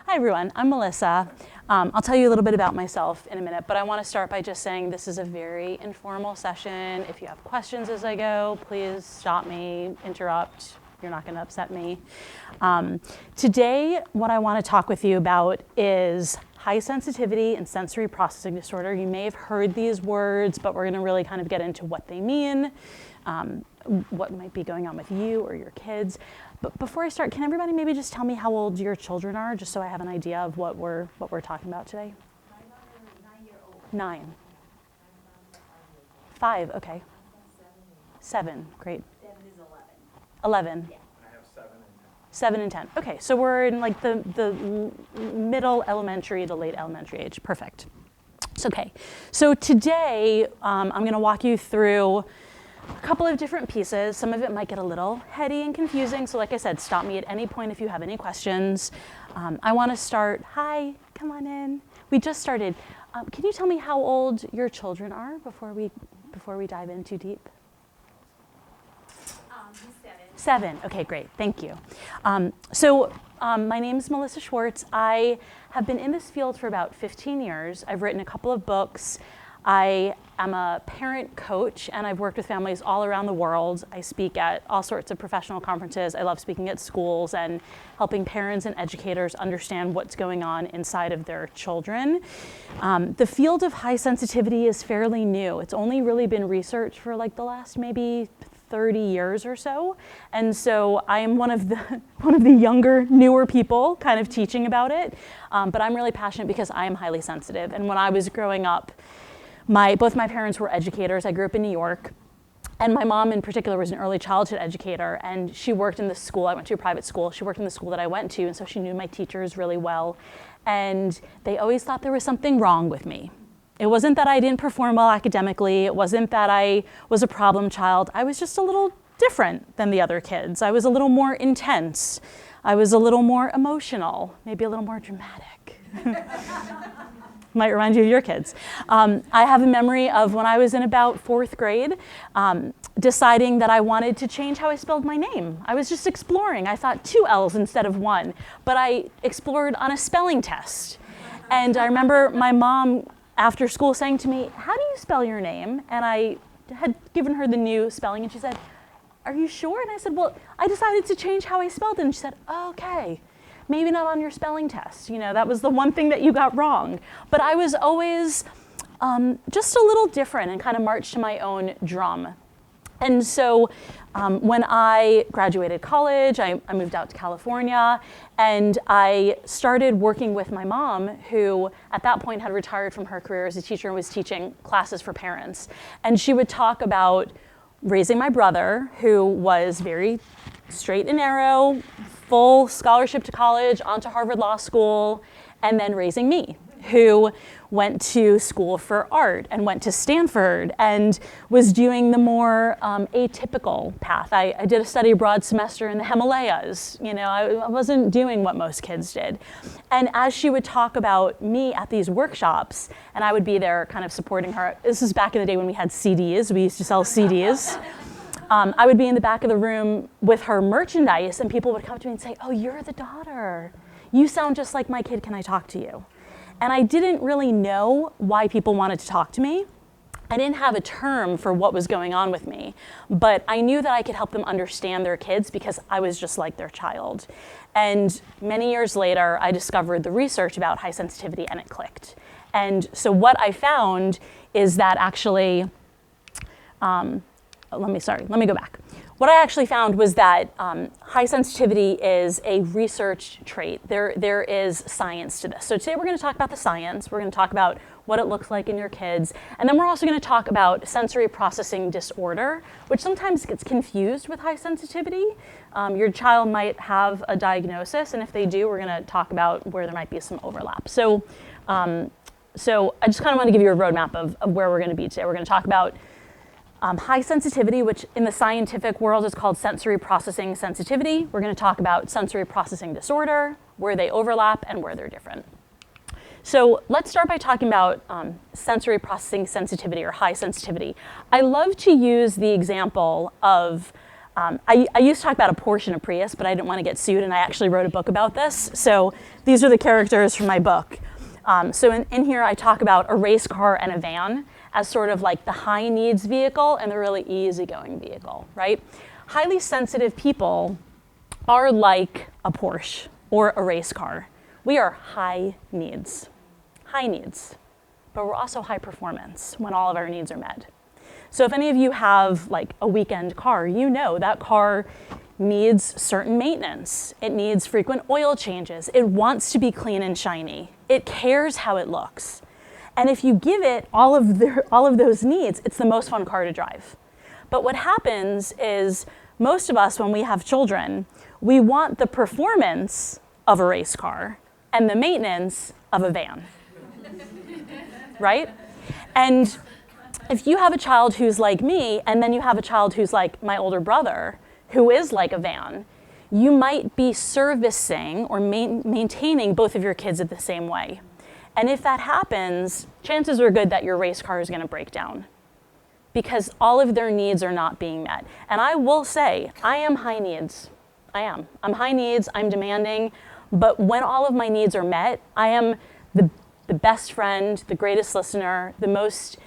Hi everyone, I'm Melissa. I'll tell you a little bit about myself in a minute, but I want to start by just saying this is a very informal session. If you have questions as I go, please stop me, interrupt. You're not going to upset me. Today, what I want to talk with you about is high sensitivity and sensory processing disorder. You may have heard these words, but we're going to really kind of get into what they mean, what might be going on with you or your kids. But before I start, can everybody maybe just tell me how old your children are, just so I have an idea of what we're talking about today? My daughter is 9-year-old. 9. 5, okay. 7. 7, great. Devin is 11. 11. Yeah. I have 7 and 10. 7 and 10. Okay, so we're in like the middle elementary to late elementary age. Perfect. Okay, so today I'm going to walk you through a couple of different pieces. Some of it might get a little heady and confusing, so like I said, stop me at any point if you have any questions. I want to start, hi, come on in. We just started. Can you tell me how old your children are before we dive in too deep? He's 7. 7, okay, great, thank you. My name is Melissa Schwartz. I have been in this field for about 15 years. I've written a couple of books. I am a parent coach, and I've worked with families all around the world. I speak at all sorts of professional conferences. I love speaking at schools and helping parents and educators understand what's going on inside of their children. The field of high sensitivity is fairly new. It's only really been researched for like the last maybe 30 years or so. And so I am one of the younger, newer people kind of teaching about it. But I'm really passionate because I am highly sensitive. And when I was growing up, both my parents were educators. I grew up in New York. And my mom in particular was an early childhood educator, and she worked in the school. I went to a private school. She worked in the school that I went to, and so she knew my teachers really well. And they always thought there was something wrong with me. It wasn't that I didn't perform well academically. It wasn't that I was a problem child. I was just a little different than the other kids. I was a little more intense. I was a little more emotional, maybe a little more dramatic. Might remind you of your kids. I have a memory of when I was in about 4th grade, deciding that I wanted to change how I spelled my name. I was just exploring. I thought 2 L's instead of 1, but I explored on a spelling test. And I remember my mom after school saying to me, "How do you spell your name?" And I had given her the new spelling, and she said, "Are you sure?" And I said, "Well, I decided to change how I spelled it." And she said, "Oh, okay. Maybe not on your spelling test. You know, that was the one thing that you got wrong." But I was always just a little different and kind of marched to my own drum. And so when I graduated college, I moved out to California, and I started working with my mom, who at that point had retired from her career as a teacher and was teaching classes for parents. And she would talk about raising my brother, who was very straight and narrow, full scholarship to college, onto Harvard Law School, and then raising me, who went to school for art and went to Stanford and was doing the more atypical path. I did a study abroad semester in the Himalayas. You know, I wasn't doing what most kids did. And as she would talk about me at these workshops, and I would be there kind of supporting her. This is back in the day when we had CDs. We used to sell CDs. I would be in the back of the room with her merchandise, and people would come to me and say, "Oh, you're the daughter. You sound just like my kid. Can I talk to you?" And I didn't really know why people wanted to talk to me. I didn't have a term for what was going on with me, but I knew that I could help them understand their kids because I was just like their child. And many years later, I discovered the research about high sensitivity, and it clicked. And so what I found is that actually, let me go back. What I actually found was that high sensitivity is a research trait. There is science to this. So today we're going to talk about the science. We're going to talk about what it looks like in your kids. And then we're also going to talk about sensory processing disorder, which sometimes gets confused with high sensitivity. Your child might have a diagnosis, and if they do, we're going to talk about where there might be some overlap. So I just kind of want to give you a roadmap of where we're going to be today. We're going to talk about high sensitivity, which in the scientific world is called sensory processing sensitivity. We're going to talk about sensory processing disorder, where they overlap and where they're different. So let's start by talking about sensory processing sensitivity or high sensitivity. I love to use the example of I used to talk about a Porsche and a Prius, but I didn't want to get sued, and I actually wrote a book about this. So these are the characters from my book. So in here, I talk about a race car and a van as sort of like the high needs vehicle and the really easygoing vehicle, right? Highly sensitive people are like a Porsche or a race car. We are high needs, but we're also high performance when all of our needs are met. So if any of you have like a weekend car, you know that car needs certain maintenance. It needs frequent oil changes. It wants to be clean and shiny. It cares how it looks. And if you give it all of those needs, it's the most fun car to drive. But what happens is most of us, when we have children, we want the performance of a race car and the maintenance of a van, right? And if you have a child who's like me, and then you have a child who's like my older brother, who is like a van, you might be servicing or maintaining both of your kids in the same way. And if that happens, chances are good that your race car is going to break down because all of their needs are not being met. And I will say, I am high needs. I'm high needs, I'm demanding, but when all of my needs are met, I am the best friend, the greatest listener, the most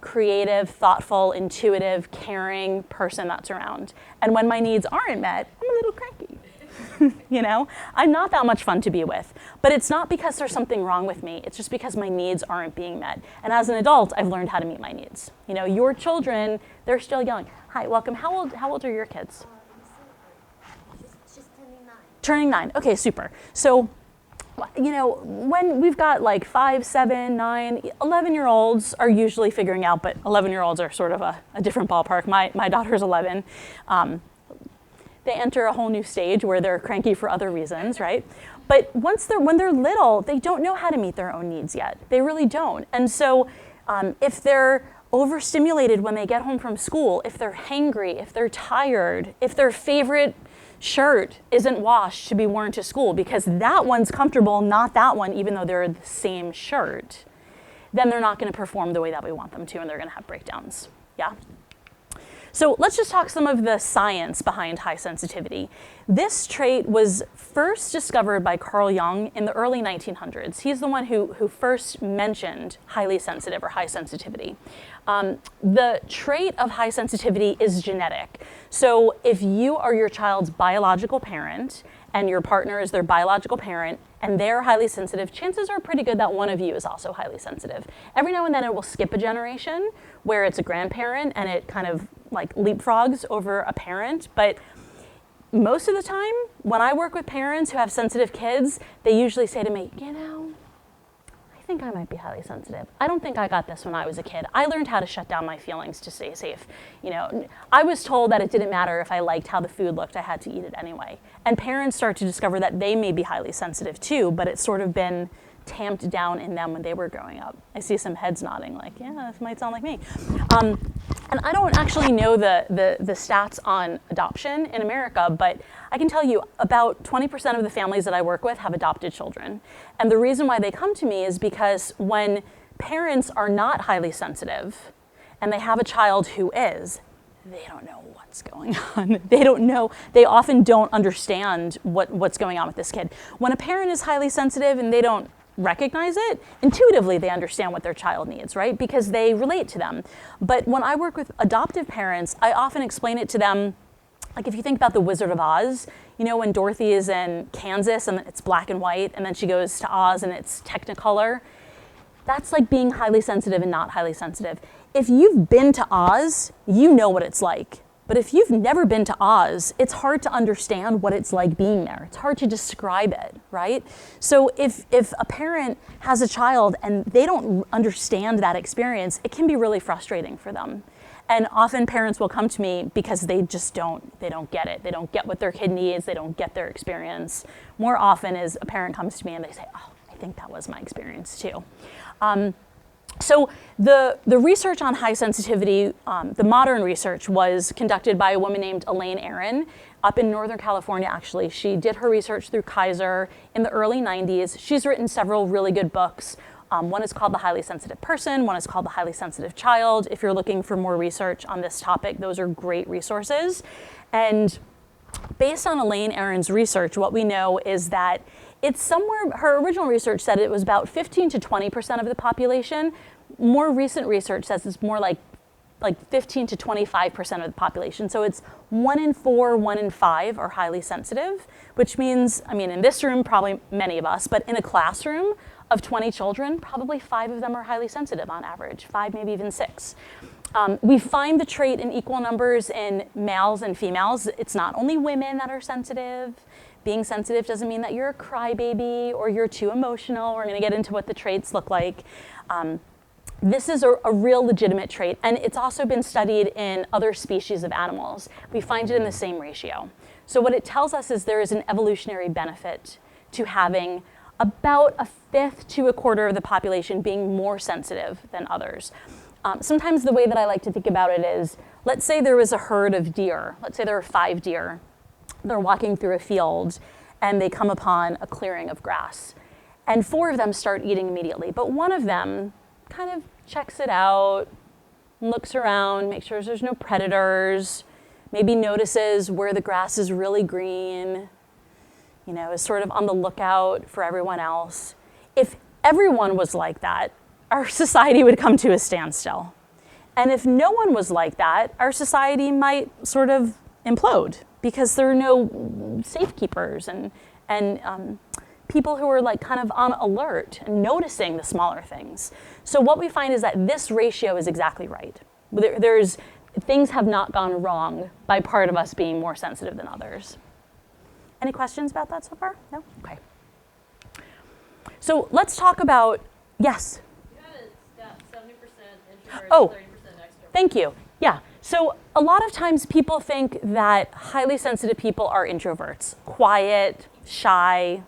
creative, thoughtful, intuitive, caring person that's around. And when my needs aren't met, I'm a little cranky. You know, I'm not that much fun to be with, but it's not because there's something wrong with me. It's just because my needs aren't being met. And as an adult, I've learned how to meet my needs. You know, your children, they're still young. Hi, welcome. How old are your kids? She's turning 9. Turning 9. Okay, super. So, you know, when we've got like 5, 7, 9, 11-year-olds are usually figuring out, but 11-year-olds are sort of a different ballpark. My daughter's 11. They enter a whole new stage where they're cranky for other reasons, right? But when they're little, they don't know how to meet their own needs yet. They really don't. And so if they're overstimulated when they get home from school, if they're hangry, if they're tired, if their favorite shirt isn't washed to be worn to school because that one's comfortable, not that one, even though they're the same shirt, then they're not going to perform the way that we want them to, and they're going to have breakdowns. Yeah? So let's just talk some of the science behind high sensitivity. This trait was first discovered by Carl Jung in the early 1900s. He's the one who first mentioned highly sensitive or high sensitivity. The trait of high sensitivity is genetic. So if you are your child's biological parent and your partner is their biological parent and they're highly sensitive, chances are pretty good that one of you is also highly sensitive. Every now and then it will skip a generation where it's a grandparent and it kind of like leapfrogs over a parent, but most of the time when I work with parents who have sensitive kids, they usually say to me, you know, I think I might be highly sensitive. I don't think I got this when I was a kid. I learned how to shut down my feelings to stay safe. You know, I was told that it didn't matter if I liked how the food looked, I had to eat it anyway. And parents start to discover that they may be highly sensitive too, but it's sort of been tamped down in them when they were growing up. I see some heads nodding like, yeah, this might sound like me. And I don't actually know the stats on adoption in America, but I can tell you about 20% of the families that I work with have adopted children. And the reason why they come to me is because when parents are not highly sensitive and they have a child who is, they don't know what's going on. They don't know, they often don't understand what's going on with this kid. When a parent is highly sensitive and they don't recognize it, intuitively they understand what their child needs, right? Because they relate to them. But when I work with adoptive parents, I often explain it to them, like if you think about the Wizard of Oz, you know when Dorothy is in Kansas and it's black and white, and then she goes to Oz and it's Technicolor, that's like being highly sensitive and not highly sensitive. If you've been to Oz, you know what it's like. But if you've never been to Oz, it's hard to understand what it's like being there. It's hard to describe it, right? So if a parent has a child and they don't understand that experience, it can be really frustrating for them. And often parents will come to me because they don't get it. They don't get what their kid needs. They don't get their experience. More often is a parent comes to me and they say, oh, I think that was my experience too. So the research on high sensitivity, the modern research, was conducted by a woman named Elaine Aron up in Northern California, actually. She did her research through Kaiser in the early 90s. She's written several really good books One is called the highly sensitive person, one is called the highly sensitive child. If you're looking for more research on this topic, those are great resources. And based on Elaine Aron's research, what we know is that it's somewhere, her original research said it was about 15 to 20% of the population. More recent research says it's more like 15 to 25% of the population. So it's 1 in 4, 1 in 5 are highly sensitive, which means, I mean, in this room, probably many of us, but in a classroom of 20 children, probably 5 of them are highly sensitive on average, 5, maybe even 6. We find the trait in equal numbers in males and females. It's not only women that are sensitive. Being sensitive doesn't mean that you're a crybaby or you're too emotional. We're going to get into what the traits look like. This is a real legitimate trait, and it's also been studied in other species of animals. We find it in the same ratio. So what it tells us is there is an evolutionary benefit to having about a fifth to a quarter of the population being more sensitive than others. Sometimes the way that I like to think about it is, let's say there was a herd of deer. Let's say there are 5 deer. They're walking through a field, and they come upon a clearing of grass. And 4 of them start eating immediately, but one of them kind of checks it out, looks around, makes sure there's no predators, maybe notices where the grass is really green, you know, is sort of on the lookout for everyone else. If everyone was like that, our society would come to a standstill. And if no one was like that, our society might sort of implode because there are no safekeepers and people who are like kind of on alert and noticing the smaller things. So what we find is that this ratio is exactly right. Things have not gone wrong by part of us being more sensitive than others. Any questions about that so far? No? Okay. So let's talk about, yes? You had a stat, 70% introverts, Oh, 30% extroverts. thank you. Yeah. So a lot of times people think that highly sensitive people are introverts, quiet, shy.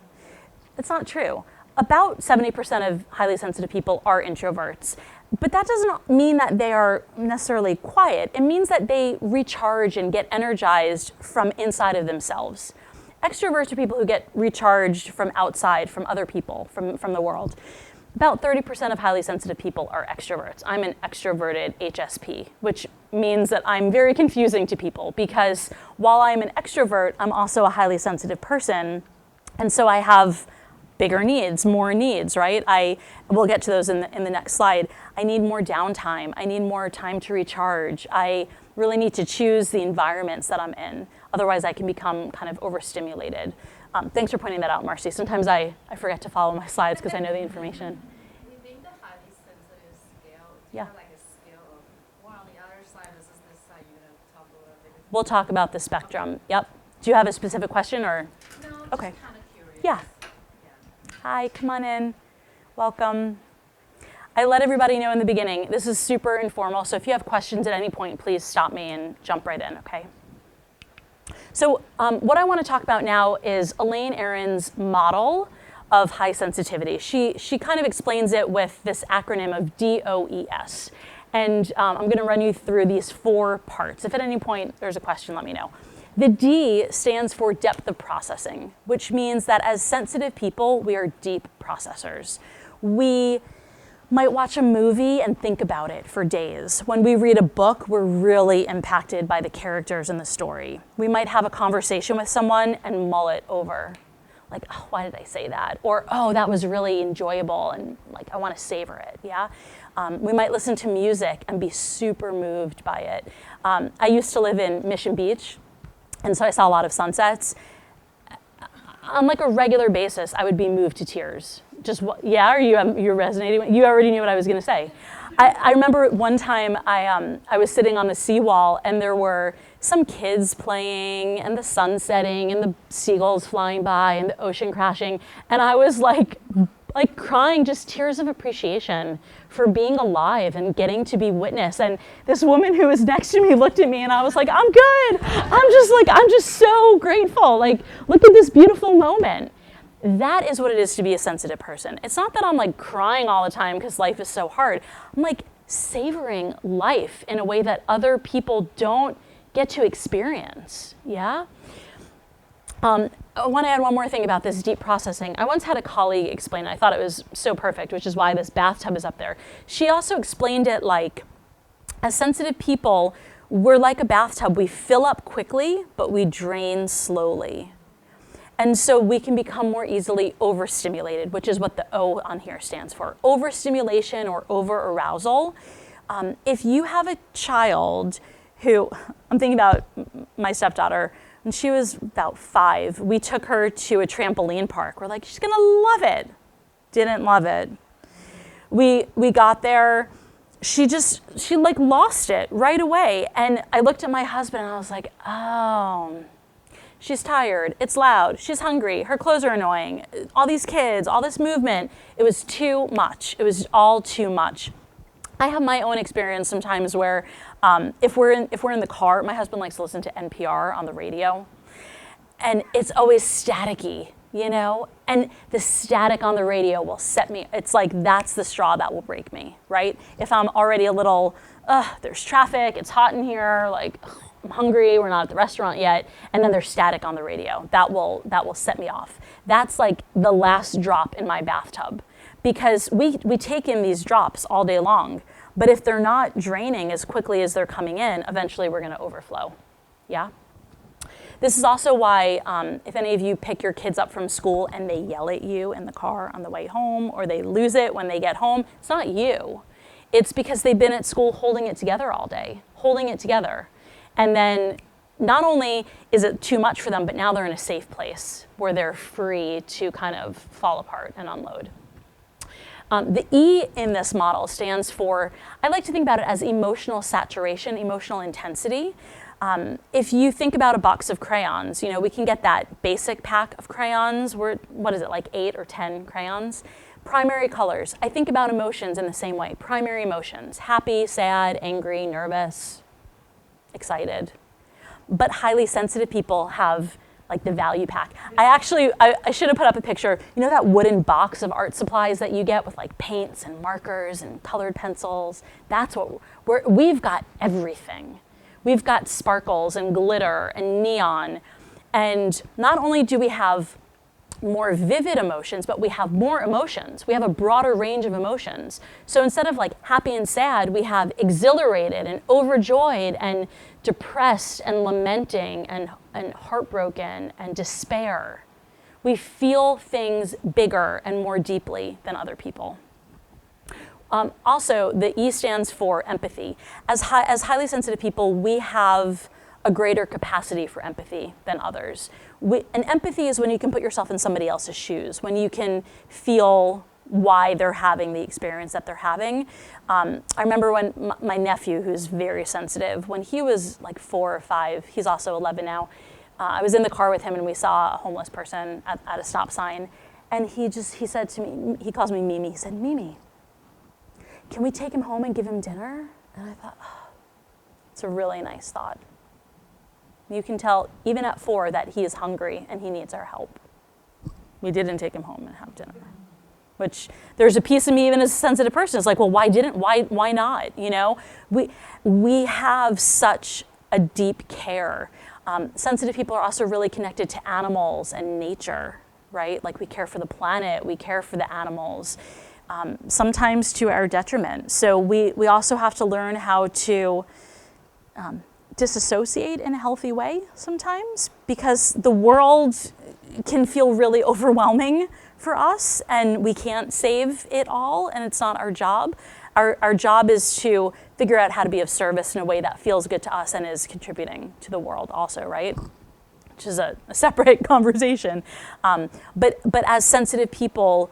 It's not true. About 70% of highly sensitive people are introverts. But that doesn't mean that they are necessarily quiet. It means that they recharge and get energized from inside of themselves. Extroverts are people who get recharged from outside, from other people, from the world. About 30% of highly sensitive people are extroverts. I'm an extroverted HSP, which means that I'm very confusing to people because while I'm an extrovert, I'm also a highly sensitive person. And so I have bigger needs, more needs, right? We'll get to those in the next slide. I need more downtime. I need more time to recharge. I really need to choose the environments that I'm in. Otherwise, I can become kind of overstimulated. Thanks for pointing that out, Marcy. Sometimes I forget to follow my slides because I know the information. Do you think the highly sensitive scale, Yeah. like a scale of, well, on the other side, this side, you're going to talk a little bit? We'll talk about the spectrum. Yep. Do you have a specific question or? No, just Okay. kind of curious. Yeah. Yeah. Hi, come on in. Welcome. I let everybody know in the beginning, this is super informal, so if you have questions at any point, please stop me and jump right in, okay? So what I want to talk about now is Elaine Aron's model of high sensitivity. She kind of explains it with this acronym of DOES. And I'm going to run you through these 4 parts. If at any point there's a question, let me know. The D stands for depth of processing, which means that as sensitive people, we are deep processors. We might watch a movie and think about it for days. When we read a book, we're really impacted by the characters in the story. We might have a conversation with someone and mull it over. Like, oh, why did I say that? Or, oh, that was really enjoyable and like, I want to savor it, yeah? We might listen to music and be super moved by it. I used to live in Mission Beach, and so I saw a lot of sunsets. On like a regular basis, I would be moved to tears. Just, yeah, or you're resonating? You already knew what I was going to say. I remember one time I was sitting on the seawall and there were some kids playing and the sun setting and the seagulls flying by and the ocean crashing. And I was like crying, just tears of appreciation for being alive and getting to be witness. And this woman who was next to me looked at me and I was like, I'm good. I'm just so grateful. Like, look at this beautiful moment. That is what it is to be a sensitive person. It's not that I'm like crying all the time because life is so hard. I'm like savoring life in a way that other people don't get to experience, yeah? I want to add one more thing about this deep processing. I once had a colleague explain it. I thought it was so perfect, which is why this bathtub is up there. She also explained it like, as sensitive people, we're like a bathtub. We fill up quickly, but we drain slowly. And so we can become more easily overstimulated, which is what the O on here stands for. Overstimulation or over-arousal. If you have a child who, I'm thinking about my stepdaughter, when she was about 5, we took her to a trampoline park. We're like, she's gonna love it. Didn't love it. We got there, she like lost it right away. And I looked at my husband and I was like, oh, she's tired, it's loud, she's hungry, her clothes are annoying, all these kids, all this movement. It was too much. It was all too much. I have my own experience sometimes where if we're in the car, my husband likes to listen to NPR on the radio, and it's always staticky, you know? And the static on the radio will set me, it's like that's the straw that will break me, right? If I'm already a little, there's traffic, it's hot in here, like, I'm hungry, we're not at the restaurant yet, and then there's static on the radio. That will set me off. That's like the last drop in my bathtub, because we take in these drops all day long, but if they're not draining as quickly as they're coming in, eventually we're gonna overflow, yeah? This is also why if any of you pick your kids up from school and they yell at you in the car on the way home, or they lose it when they get home, it's not you. It's because they've been at school holding it together all day, holding it together. And then not only is it too much for them, but now they're in a safe place where they're free to kind of fall apart and unload. The E in this model stands for, I like to think about it as emotional saturation, emotional intensity. If you think about a box of crayons, you know, we can get that basic pack of crayons. What is it, like 8 or 10 crayons? Primary colors. I think about emotions in the same way. Primary emotions, happy, sad, angry, nervous, excited. But highly sensitive people have like the value pack. I should have put up a picture. You know that wooden box of art supplies that you get with like paints and markers and colored pencils? That's what we've got everything. We've got sparkles and glitter and neon. And not only do we have more vivid emotions, but we have more emotions. We have a broader range of emotions. So instead of like happy and sad, we have exhilarated and overjoyed and depressed and lamenting and heartbroken and despair. We feel things bigger and more deeply than other people. Also, the E stands for empathy. As highly sensitive people, we have a greater capacity for empathy than others. And empathy is when you can put yourself in somebody else's shoes, when you can feel why they're having the experience that they're having. I remember when my nephew, who's very sensitive, when he was like 4 or 5, he's also 11 now, I was in the car with him and we saw a homeless person at a stop sign, and he said to me, he calls me Mimi, he said, Mimi, can we take him home and give him dinner? And I thought, oh, it's a really nice thought. You can tell, even at 4, that he is hungry and he needs our help. We didn't take him home and have dinner. Which, there's a piece of me, even as a sensitive person, is like, well, why not, you know? We have such a deep care. Sensitive people are also really connected to animals and nature, right? Like we care for the planet, we care for the animals, sometimes to our detriment. So we also have to learn how to disassociate in a healthy way sometimes, because the world can feel really overwhelming for us and we can't save it all, and it's not our job. Our job is to figure out how to be of service in a way that feels good to us and is contributing to the world also, right? Which is a separate conversation. But as sensitive people,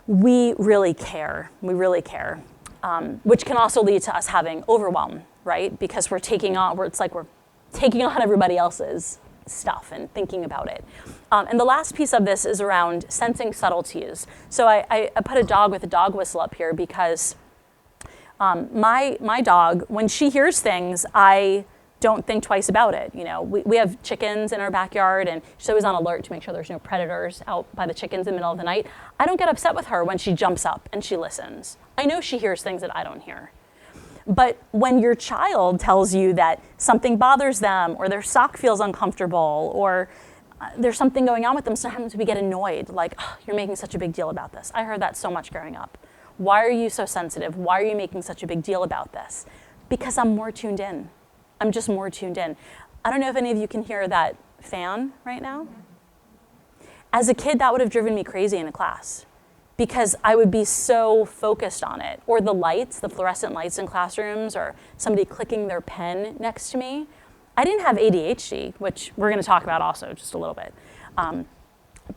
we really care, which can also lead to us having overwhelm, right? Because it's like we're taking on everybody else's stuff and thinking about it. And the last piece of this is around sensing subtleties. So I put a dog with a dog whistle up here because my dog, when she hears things, I don't think twice about it. You know, we have chickens in our backyard and she's always on alert to make sure there's no predators out by the chickens in the middle of the night. I don't get upset with her when she jumps up and she listens. I know she hears things that I don't hear. But when your child tells you that something bothers them or their sock feels uncomfortable or there's something going on with them, sometimes we get annoyed, like, oh, you're making such a big deal about this. I heard that so much growing up. Why are you so sensitive? Why are you making such a big deal about this? Because I'm more tuned in. I'm just more tuned in. I don't know if any of you can hear that fan right now. As a kid, that would have driven me crazy in a class because I would be so focused on it. Or the lights, the fluorescent lights in classrooms, or somebody clicking their pen next to me. I didn't have ADHD, which we're going to talk about also just a little bit.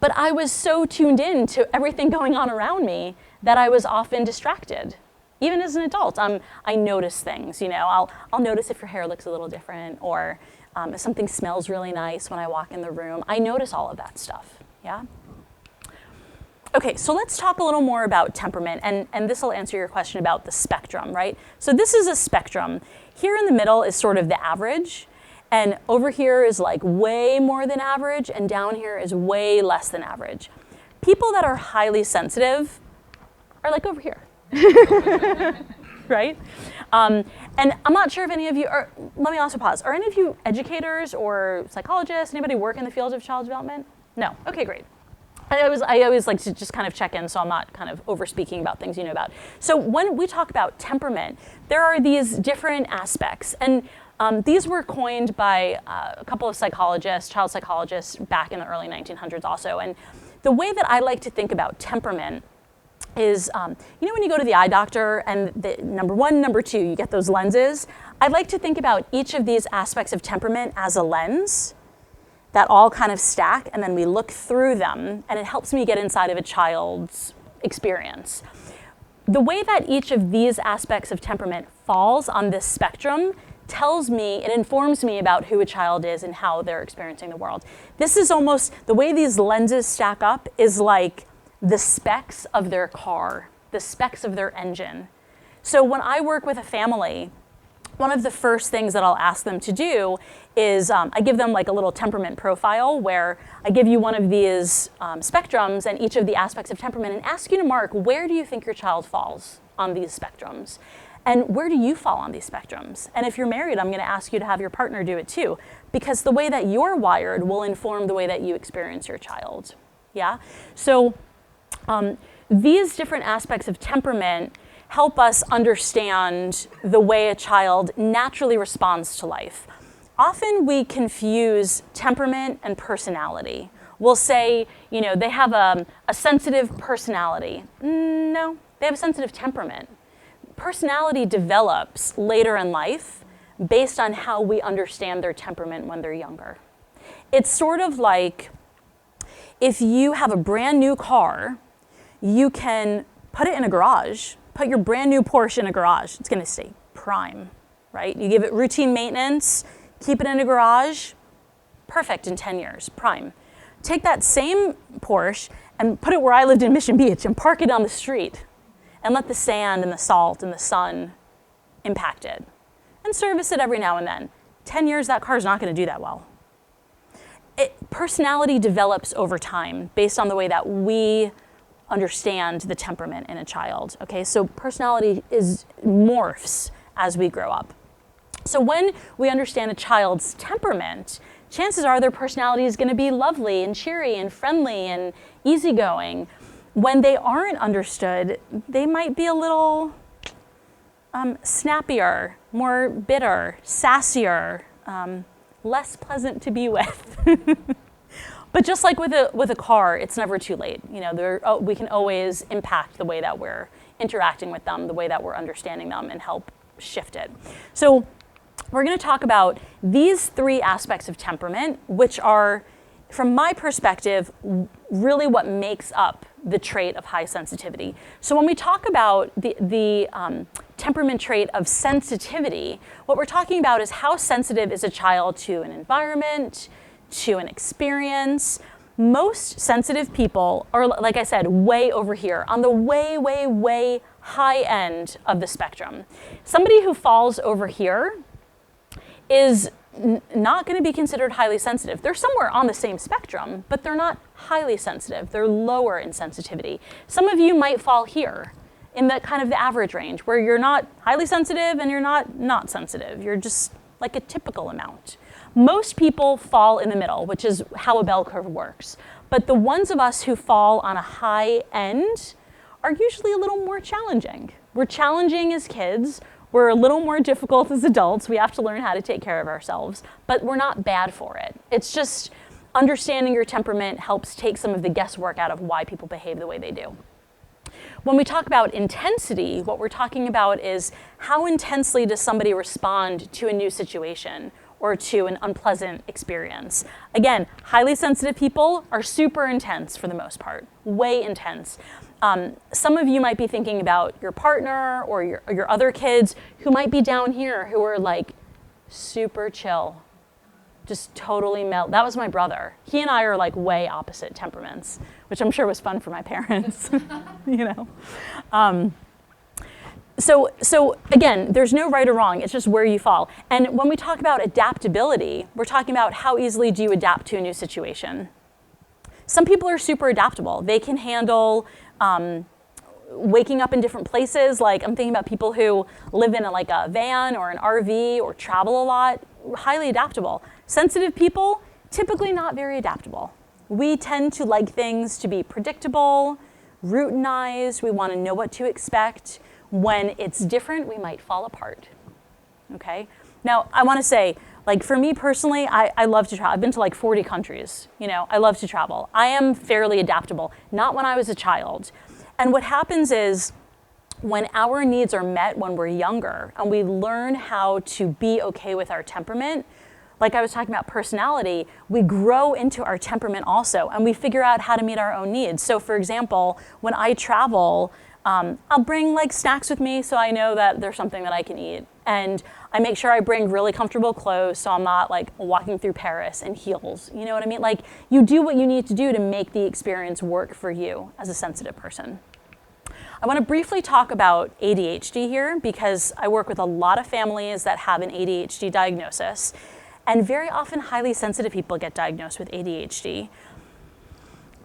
But I was so tuned in to everything going on around me that I was often distracted. Even as an adult, I notice things. You know, I'll notice if your hair looks a little different, or if something smells really nice when I walk in the room. I notice all of that stuff. Yeah. Okay, so let's talk a little more about temperament, and this will answer your question about the spectrum, right? So this is a spectrum. Here in the middle is sort of the average, and over here is like way more than average, and down here is way less than average. People that are highly sensitive are like over here, right? And I'm not sure if any of you are, let me also pause. Are any of you educators or psychologists? Anybody work in the field of child development? No, okay, great. I always like to just kind of check in so I'm not kind of over speaking about things you know about. So when we talk about temperament, there are these different aspects, and these were coined by a couple of psychologists, child psychologists back in the early 1900s also. And the way that I like to think about temperament is, you know when you go to the eye doctor and the number one, number two, you get those lenses? I like to think about each of these aspects of temperament as a lens that all kind of stack, and then we look through them, and it helps me get inside of a child's experience. The way that each of these aspects of temperament falls on this spectrum tells me, it informs me about who a child is and how they're experiencing the world. This is almost, the way these lenses stack up is like the specs of their car, the specs of their engine. So when I work with a family, one of the first things that I'll ask them to do is I give them like a little temperament profile where I give you one of these spectrums and each of the aspects of temperament and ask you to mark where do you think your child falls on these spectrums? And where do you fall on these spectrums? And if you're married, I'm going to ask you to have your partner do it too, because the way that you're wired will inform the way that you experience your child. Yeah? So these different aspects of temperament help us understand the way a child naturally responds to life. Often we confuse temperament and personality. We'll say, you know, they have a sensitive personality. No, they have a sensitive temperament. Personality develops later in life based on how we understand their temperament when they're younger. It's sort of like if you have a brand new car, you can put it in a garage. Put your brand new Porsche in a garage. It's going to stay prime, right? You give it routine maintenance, keep it in a garage, perfect in 10 years, prime. Take that same Porsche and put it where I lived in Mission Beach and park it on the street and let the sand and the salt and the sun impact it and service it every now and then. 10 years, that car's not going to do that well. Personality develops over time based on the way that we understand the temperament in a child, okay? So personality morphs as we grow up. So when we understand a child's temperament, chances are their personality is gonna be lovely and cheery and friendly and easygoing. When they aren't understood, they might be a little snappier, more bitter, sassier, less pleasant to be with. But just like with a car, it's never too late. You know, we can always impact the way that we're interacting with them, the way that we're understanding them, and help shift it. So we're going to talk about these three aspects of temperament, which are, from my perspective, really what makes up the trait of high sensitivity. So when we talk about the temperament trait of sensitivity, what we're talking about is how sensitive is a child to an environment, to an experience. Most sensitive people are, like I said, way over here on the way, way, way high end of the spectrum. Somebody who falls over here is not going to be considered highly sensitive. They're somewhere on the same spectrum, but they're not highly sensitive. They're lower in sensitivity. Some of you might fall here in the kind of the average range where you're not highly sensitive and you're not sensitive. You're just like a typical amount. Most people fall in the middle, which is how a bell curve works. But the ones of us who fall on a high end are usually a little more challenging. We're challenging as kids. We're a little more difficult as adults. We have to learn how to take care of ourselves, but we're not bad for it. It's just understanding your temperament helps take some of the guesswork out of why people behave the way they do. When we talk about intensity, what we're talking about is how intensely does somebody respond to a new situation or to an unpleasant experience. Again, highly sensitive people are super intense for the most part, way intense. Some of you might be thinking about your partner or your other kids who might be down here who are like super chill, just totally melt. That was my brother. He and I are like way opposite temperaments, which I'm sure was fun for my parents, you know. So again, there's no right or wrong, it's just where you fall. And when we talk about adaptability, we're talking about how easily do you adapt to a new situation. Some people are super adaptable. They can handle waking up in different places. Like I'm thinking about people who live in like a van or an RV or travel a lot, highly adaptable. Sensitive people, typically not very adaptable. We tend to like things to be predictable, routinized. We want to know what to expect. When it's different, we might fall apart, okay? Now, I want to say, like for me personally, I love to travel. I've been to like 40 countries, you know, I love to travel. I am fairly adaptable, not when I was a child. And what happens is when our needs are met when we're younger and we learn how to be okay with our temperament, like I was talking about personality, we grow into our temperament also and we figure out how to meet our own needs. So for example, when I travel, I'll bring like snacks with me so I know that there's something that I can eat. And I make sure I bring really comfortable clothes so I'm not like walking through Paris in heels. You know what I mean? Like you do what you need to do to make the experience work for you as a sensitive person. I want to briefly talk about ADHD here because I work with a lot of families that have an ADHD diagnosis. And very often highly sensitive people get diagnosed with ADHD.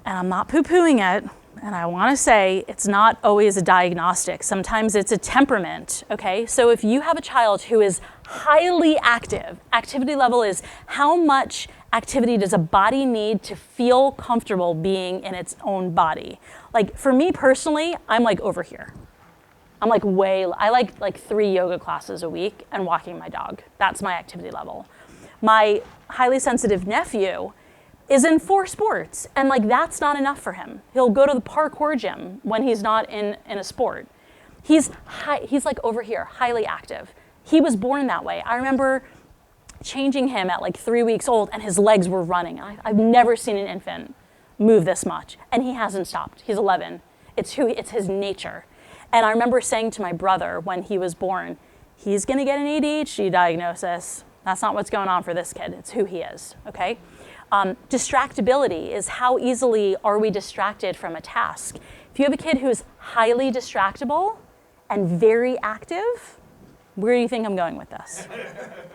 And I'm not poo-pooing it. And I want to say it's not always a diagnostic. Sometimes it's a temperament, okay? So if you have a child who is highly active, activity level is how much activity does a body need to feel comfortable being in its own body? Like for me personally, I'm like over here. I'm like I like 3 yoga classes a week and walking my dog. That's my activity level. My highly sensitive nephew is in 4 sports, and like that's not enough for him. He'll go to the parkour gym when he's not in a sport. He's like over here, highly active. He was born that way. I remember changing him at like 3 weeks old and his legs were running. I've never seen an infant move this much, and he hasn't stopped. He's 11. It's his nature. And I remember saying to my brother when he was born, he's gonna get an ADHD diagnosis. That's not what's going on for this kid, it's who he is, okay? Distractibility is how easily are we distracted from a task. If you have a kid who's highly distractible and very active, where do you think I'm going with this?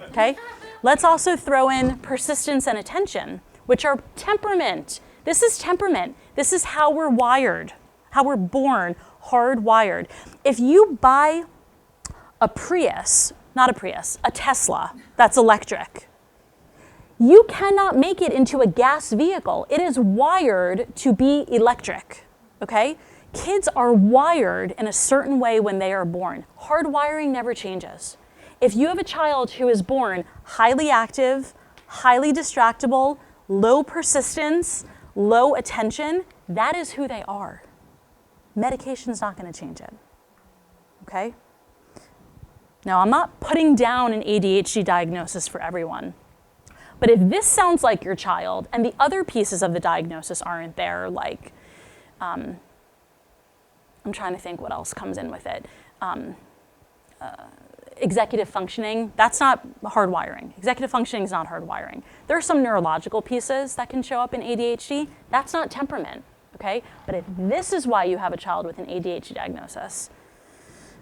Okay? Let's also throw in persistence and attention, which are temperament. This is temperament. This is how we're wired, how we're born, hardwired. If you buy a Prius, not a Prius, a Tesla that's electric, you cannot make it into a gas vehicle. It is wired to be electric, okay? Kids are wired in a certain way when they are born. Hardwiring never changes. If you have a child who is born highly active, highly distractible, low persistence, low attention, that is who they are. Medication's not gonna change it, okay? Now, I'm not putting down an ADHD diagnosis for everyone. But if this sounds like your child and the other pieces of the diagnosis aren't there, like, I'm trying to think what else comes in with it. Executive functioning, that's not hardwiring. Executive functioning is not hardwiring. There are some neurological pieces that can show up in ADHD. That's not temperament, okay? But if this is why you have a child with an ADHD diagnosis,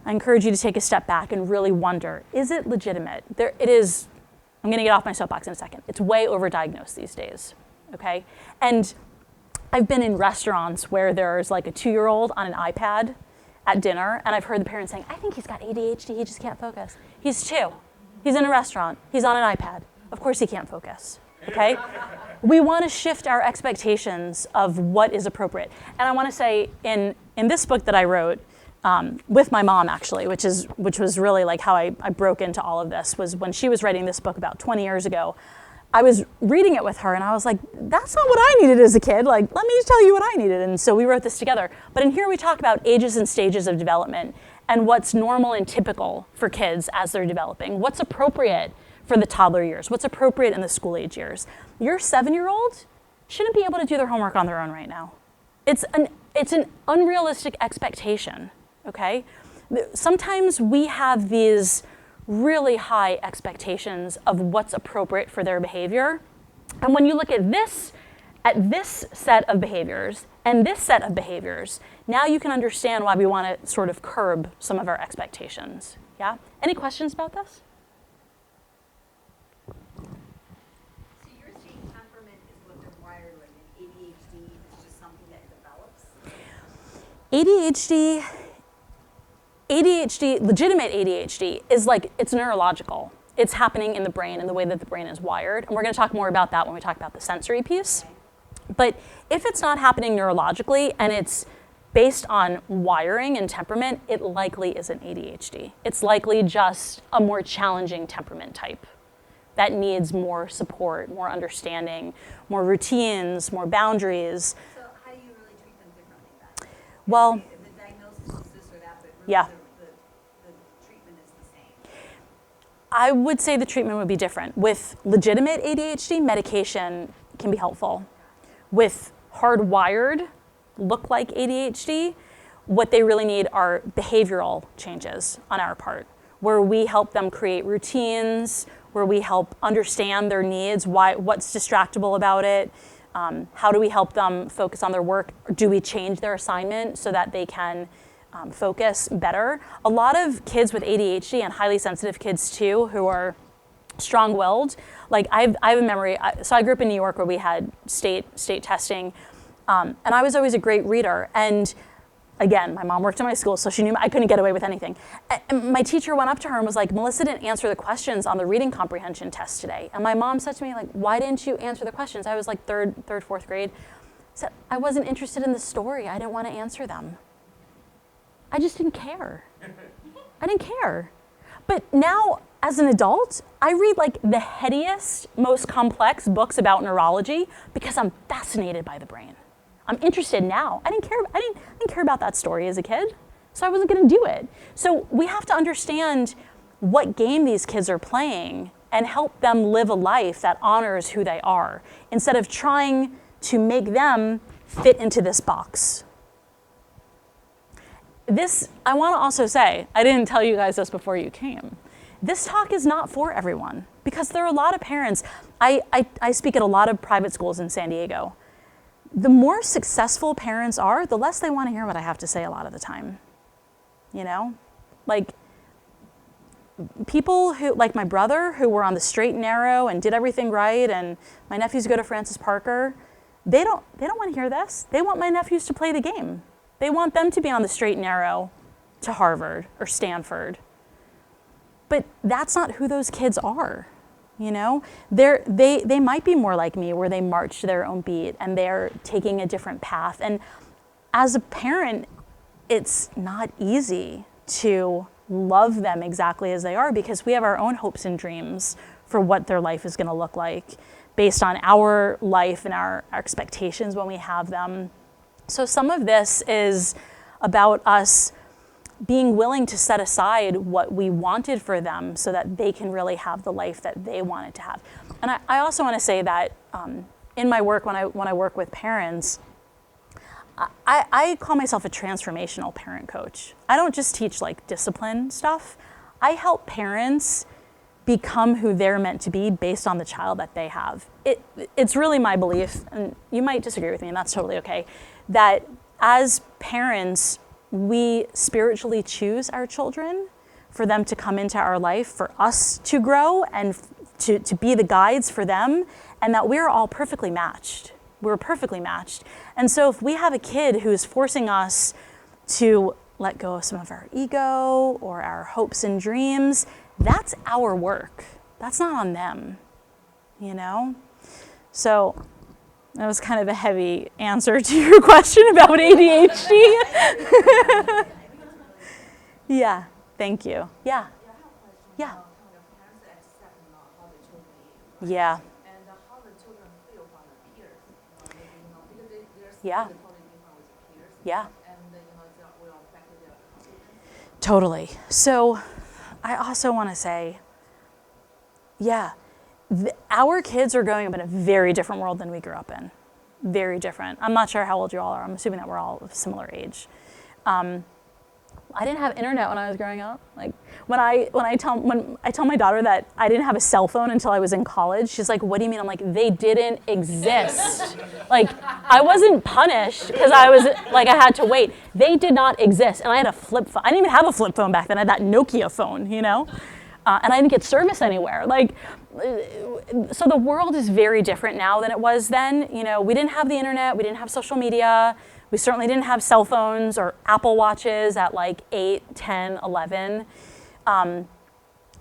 I encourage you to take a step back and really wonder, is it legitimate? It is. I'm gonna get off my soapbox in a second. It's way overdiagnosed these days, okay? And I've been in restaurants where there's like a 2-year-old on an iPad at dinner, and I've heard the parents saying, I think he's got ADHD, he just can't focus. He's 2, he's in a restaurant, he's on an iPad. of course he can't focus, okay? We want to shift our expectations of what is appropriate. And I want to say in this book that I wrote, with my mom actually, which was really like how I broke into all of this, was when she was writing this book about 20 years ago. I was reading it with her and I was like, that's not what I needed as a kid. Like, let me tell you what I needed. And so we wrote this together. But in here we talk about ages and stages of development and what's normal and typical for kids as they're developing. What's appropriate for the toddler years? What's appropriate in the school age years? Your 7-year-old shouldn't be able to do their homework on their own right now. It's an unrealistic expectation, okay? Sometimes we have these really high expectations of what's appropriate for their behavior. And when you look at this set of behaviors and this set of behaviors, now you can understand why we want to sort of curb some of our expectations. Yeah? Any questions about this? So you're saying temperament is what they're wired with, and ADHD is just something that develops? ADHD, legitimate ADHD, is like, it's neurological. It's happening in the brain and the way that the brain is wired. And we're going to talk more about that when we talk about the sensory piece. But if it's not happening neurologically and it's based on wiring and temperament, it likely isn't ADHD. It's likely just a more challenging temperament type that needs more support, more understanding, more routines, more boundaries. So how do you really treat them differently then? Well, The diagnosis is this or that, but really yeah. the treatment is the same. I would say the treatment would be different. With legitimate ADHD, medication can be helpful. With hardwired, look like ADHD, what they really need are behavioral changes on our part, where we help them create routines, where we help understand their needs, what's distractible about it, how do we help them focus on their work, or do we change their assignment so that they can focus better. A lot of kids with ADHD and highly sensitive kids too, who are strong-willed, like I have a memory, so I grew up in New York where we had state testing, and I was always a great reader. And again, my mom worked in my school, so she knew I couldn't get away with anything. And my teacher went up to her and was like, Melissa didn't answer the questions on the reading comprehension test today. And my mom said to me, like, why didn't you answer the questions? I was like third, fourth grade. I said, I wasn't interested in the story. I didn't want to answer them. I just didn't care. I didn't care. But now, as an adult, I read like the headiest, most complex books about neurology because I'm fascinated by the brain. I'm interested now. I didn't care about that story as a kid, so I wasn't going to do it. So we have to understand what game these kids are playing and help them live a life that honors who they are, instead of trying to make them fit into this box. I want to also say, I didn't tell you guys this before you came. This talk is not for everyone because there are a lot of parents. I speak at a lot of private schools in San Diego. The more successful parents are, the less they want to hear what I have to say a lot of the time. You know? Like, people who, like my brother, who were on the straight and narrow and did everything right, and my nephews go to Francis Parker, they don't want to hear this. They want my nephews to play the game. They want them to be on the straight and narrow to Harvard or Stanford. But that's not who those kids are, you know? They might be more like me, where they march to their own beat and they're taking a different path. And as a parent, it's not easy to love them exactly as they are because we have our own hopes and dreams for what their life is gonna look like based on our life and our expectations when we have them. So some of this is about us being willing to set aside what we wanted for them so that they can really have the life that they wanted to have. And I also want to say that in my work, when I work with parents, I call myself a transformational parent coach. I don't just teach like discipline stuff. I help parents become who they're meant to be based on the child that they have. It's really my belief, and you might disagree with me, and that's totally okay, that as parents, we spiritually choose our children for them to come into our life, for us to grow and to be the guides for them, and that we're all perfectly matched. We're perfectly matched. And so if we have a kid who's forcing us to let go of some of our ego or our hopes and dreams, that's our work. That's not on them. you know? So that was kind of a heavy answer to your question about ADHD. Yeah, thank you. Yeah. Yeah. Yeah. And how the children feel from the peers, because they're Yeah. totally different with peers. Yeah. And it will affect their confidence. Totally. So I also want to say, yeah, our kids are growing up in a very different world than we grew up in. Very different. I'm not sure how old you all are. I'm assuming that we're all of similar age. I didn't have internet when I was growing up. Like when I tell my daughter that I didn't have a cell phone until I was in college, she's like, "What do you mean?" I'm like, "They didn't exist." Like I wasn't punished because I was like I had to wait. They did not exist, and I had a flip phone. I didn't even have a flip phone back then. I had that Nokia phone, you know, and I didn't get service anywhere. Like. So the world is very different now than it was then. You know, we didn't have the internet, we didn't have social media, we certainly didn't have cell phones or Apple Watches at like 8, 10, 11.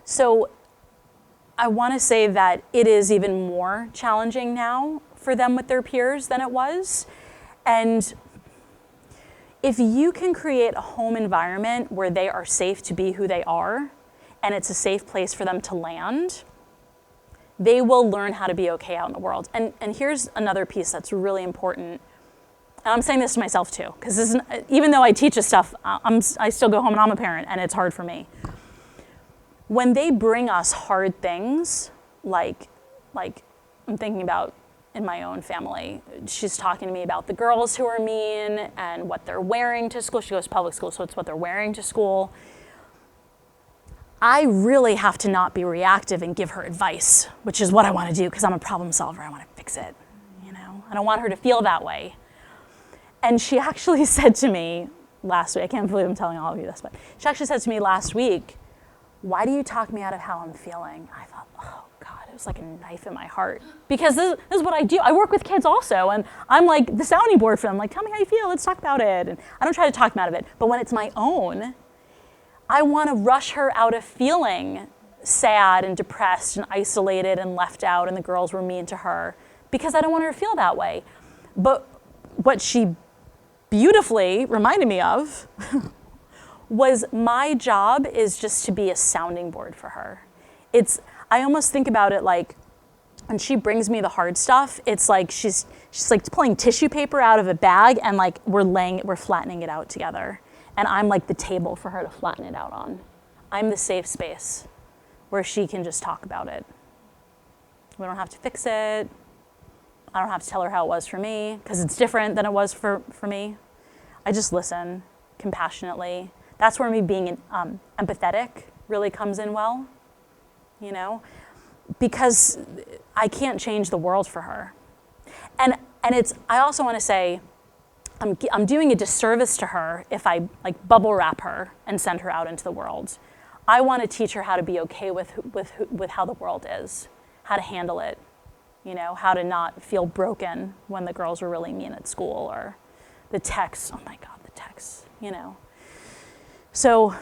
So I want to say that it is even more challenging now for them with their peers than it was. And if you can create a home environment where they are safe to be who they are, and it's a safe place for them to land, they will learn how to be okay out in the world. And here's another piece that's really important. And I'm saying this to myself too, because even though I teach this stuff, I still go home and I'm a parent, and it's hard for me. When they bring us hard things, like I'm thinking about in my own family, she's talking to me about the girls who are mean and what they're wearing to school. She goes to public school, so it's what they're wearing to school. I really have to not be reactive and give her advice, which is what I want to do because I'm a problem solver. I want to fix it, you know. I don't want her to feel that way. And she actually said to me last week, I can't believe I'm telling all of you this, but she actually said to me last week, "Why do you talk me out of how I'm feeling?" I thought, oh God, it was like a knife in my heart. Because this is what I do. I work with kids also, and I'm like the sounding board for them. Like, tell me how you feel, let's talk about it. And I don't try to talk them out of it, but when it's my own, I want to rush her out of feeling sad and depressed and isolated and left out and the girls were mean to her because I don't want her to feel that way. But what she beautifully reminded me of was my job is just to be a sounding board for her. I almost think about it like when she brings me the hard stuff, it's like she's like pulling tissue paper out of a bag and like we're flattening it out together. And I'm like the table for her to flatten it out on. I'm the safe space where she can just talk about it. We don't have to fix it. I don't have to tell her how it was for me because it's different than it was for me. I just listen compassionately. That's where me being empathetic really comes in well, you know, because I can't change the world for her. And I also want to say, I'm doing a disservice to her if I like bubble wrap her and send her out into the world. I want to teach her how to be okay with how the world is, how to handle it, you know, how to not feel broken when the girls are really mean at school or the texts. Oh my God, the texts, you know. So,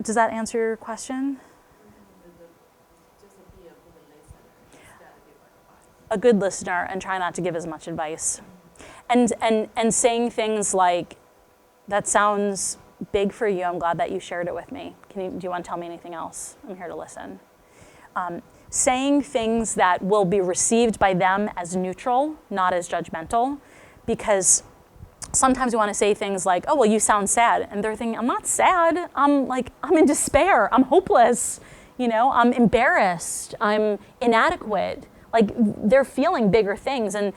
does that answer your question? Just be a good listener instead of give advice. A good listener and try not to give as much advice. And saying things like, "That sounds big for you. I'm glad that you shared it with me. Do you want to tell me anything else? I'm here to listen." Saying things that will be received by them as neutral, not as judgmental, because sometimes we want to say things like, "Oh, well, you sound sad," and they're thinking, "I'm not sad. I'm in despair. I'm hopeless. You know, I'm embarrassed. I'm inadequate." Like they're feeling bigger things, and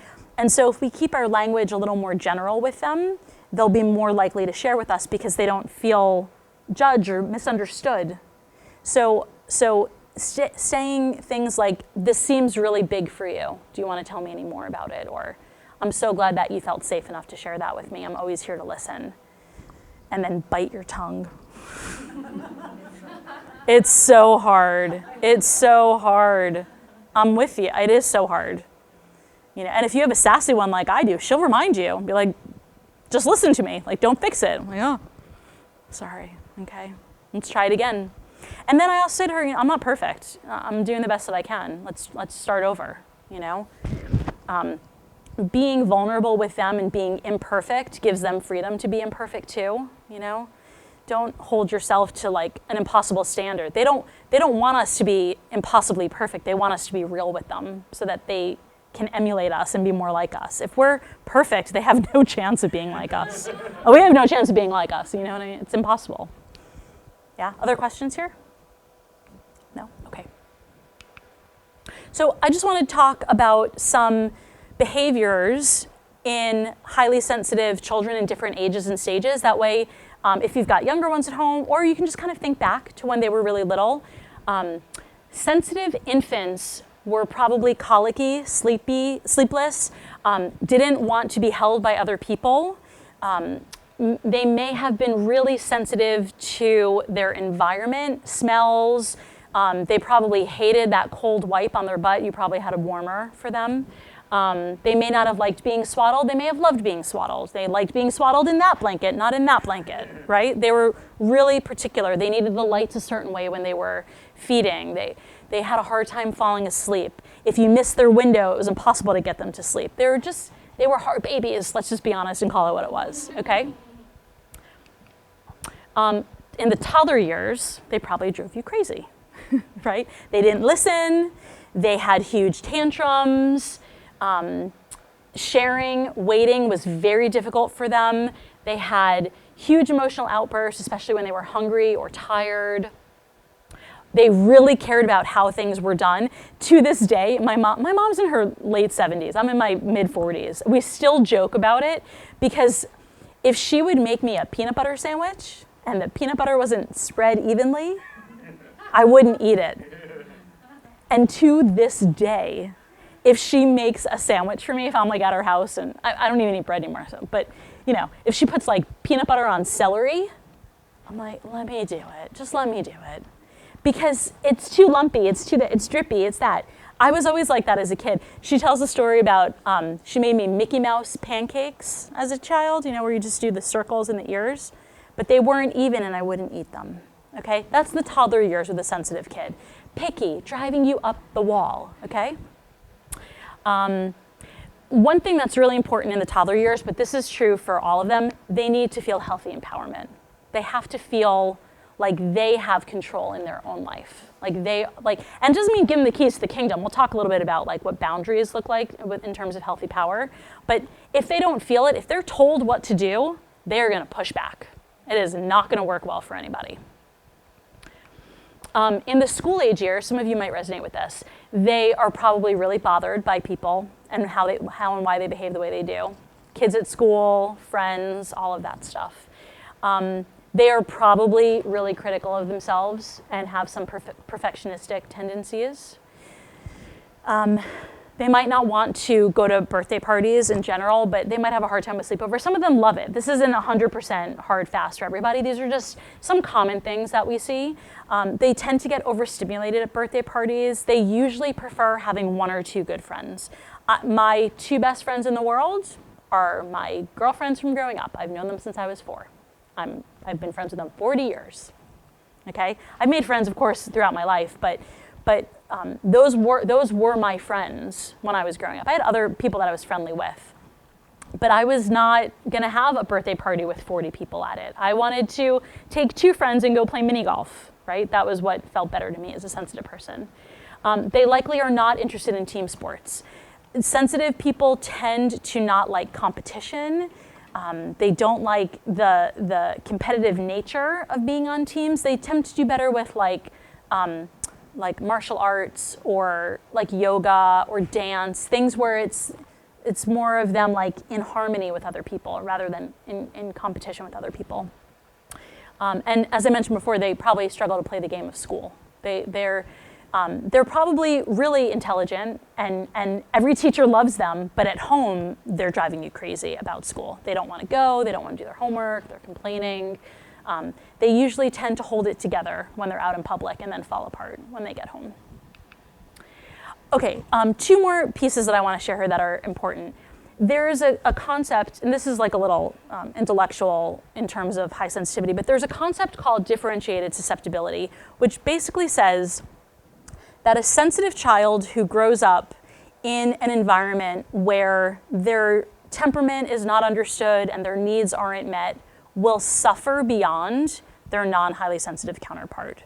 so if we keep our language a little more general with them, they'll be more likely to share with us because they don't feel judged or misunderstood. So saying things like, "This seems really big for you. Do you want to tell me any more about it?" Or, "I'm so glad that you felt safe enough to share that with me. I'm always here to listen." And then bite your tongue. It's so hard. It's so hard. I'm with you. It is so hard. You know, and if you have a sassy one like I do, she'll remind you, be like, "Just listen to me. Like, don't fix it." I'm like, "Oh, sorry. Okay, let's try it again." And then I also say to her, "I'm not perfect. I'm doing the best that I can. Let's start over. you know? Being vulnerable with them and being imperfect gives them freedom to be imperfect too, you know? Don't hold yourself to like an impossible standard. They don't want us to be impossibly perfect. They want us to be real with them so that they can emulate us and be more like us. If we're perfect, they have no chance of being like us. Oh, we have no chance of being like us, you know what I mean? It's impossible. Yeah, other questions here? No? Okay. So I just want to talk about some behaviors in highly sensitive children in different ages and stages. That way, if you've got younger ones at home, or you can just kind of think back to when they were really little. Sensitive infants were probably colicky, sleepless, didn't want to be held by other people. They may have been really sensitive to their environment, smells. They probably hated that cold wipe on their butt. You probably had a warmer for them. They may not have liked being swaddled. They may have loved being swaddled. They liked being swaddled in that blanket, not in that blanket, right? They were really particular. They needed the lights a certain way when they were feeding. They had a hard time falling asleep. If you missed their window, it was impossible to get them to sleep. They were hard babies, let's just be honest and call it what it was, okay? In the toddler years, they probably drove you crazy, right? They didn't listen. They had huge tantrums. Sharing, waiting was very difficult for them. They had huge emotional outbursts, especially when they were hungry or tired. They really cared about how things were done. To this day, my mom's in her late 70s. I'm in my mid 40s. We still joke about it because if she would make me a peanut butter sandwich and the peanut butter wasn't spread evenly, I wouldn't eat it. And to this day, if she makes a sandwich for me, if I'm like at her house, and I don't even eat bread anymore, so, but you know, if she puts like peanut butter on celery, I'm like, let me do it. Just let me do it. Because it's too lumpy, it's drippy, it's that. I was always like that as a kid. She tells a story about, she made me Mickey Mouse pancakes as a child, you know, where you just do the circles in the ears, but they weren't even and I wouldn't eat them, okay? That's the toddler years with a sensitive kid. Picky, driving you up the wall, okay? One thing that's really important in the toddler years, but this is true for all of them, they need to feel healthy empowerment. They have to feel like they have control in their own life. And it doesn't mean give them the keys to the kingdom. We'll talk a little bit about like what boundaries look like in terms of healthy power. But if they don't feel it, if they're told what to do, they're gonna push back. It is not gonna work well for anybody. In the school age years, some of you might resonate with this. They are probably really bothered by people and how and why they behave the way they do. Kids at school, friends, all of that stuff. They are probably really critical of themselves and have some perfectionistic tendencies. They might not want to go to birthday parties in general, but they might have a hard time with sleepover. Some of them love it. This isn't 100% hard fast for everybody. These are just some common things that we see. They tend to get overstimulated at birthday parties. They usually prefer having one or two good friends. My two best friends in the world are my girlfriends from growing up. I've known them since I was 4. I've been friends with them 40 years, okay? I've made friends, of course, throughout my life, but those were my friends when I was growing up. I had other people that I was friendly with, but I was not gonna have a birthday party with 40 people at it. I wanted to take 2 friends and go play mini golf, right? That was what felt better to me as a sensitive person. They likely are not interested in team sports. Sensitive people tend to not like competition. They don't like the competitive nature of being on teams. They tend to do better with like martial arts or like yoga or dance, things where it's more of them like in harmony with other people rather than in competition with other people. And as I mentioned before, they probably struggle to play the game of school. They're probably really intelligent and every teacher loves them, but at home, they're driving you crazy about school. They don't want to go, they don't want to do their homework, they're complaining. They usually tend to hold it together when they're out in public and then fall apart when they get home. Okay, 2 more pieces that I want to share here that are important. There's a concept, and this is like a little intellectual in terms of high sensitivity, but there's a concept called differentiated susceptibility, which basically says that a sensitive child who grows up in an environment where their temperament is not understood and their needs aren't met will suffer beyond their non-highly sensitive counterpart.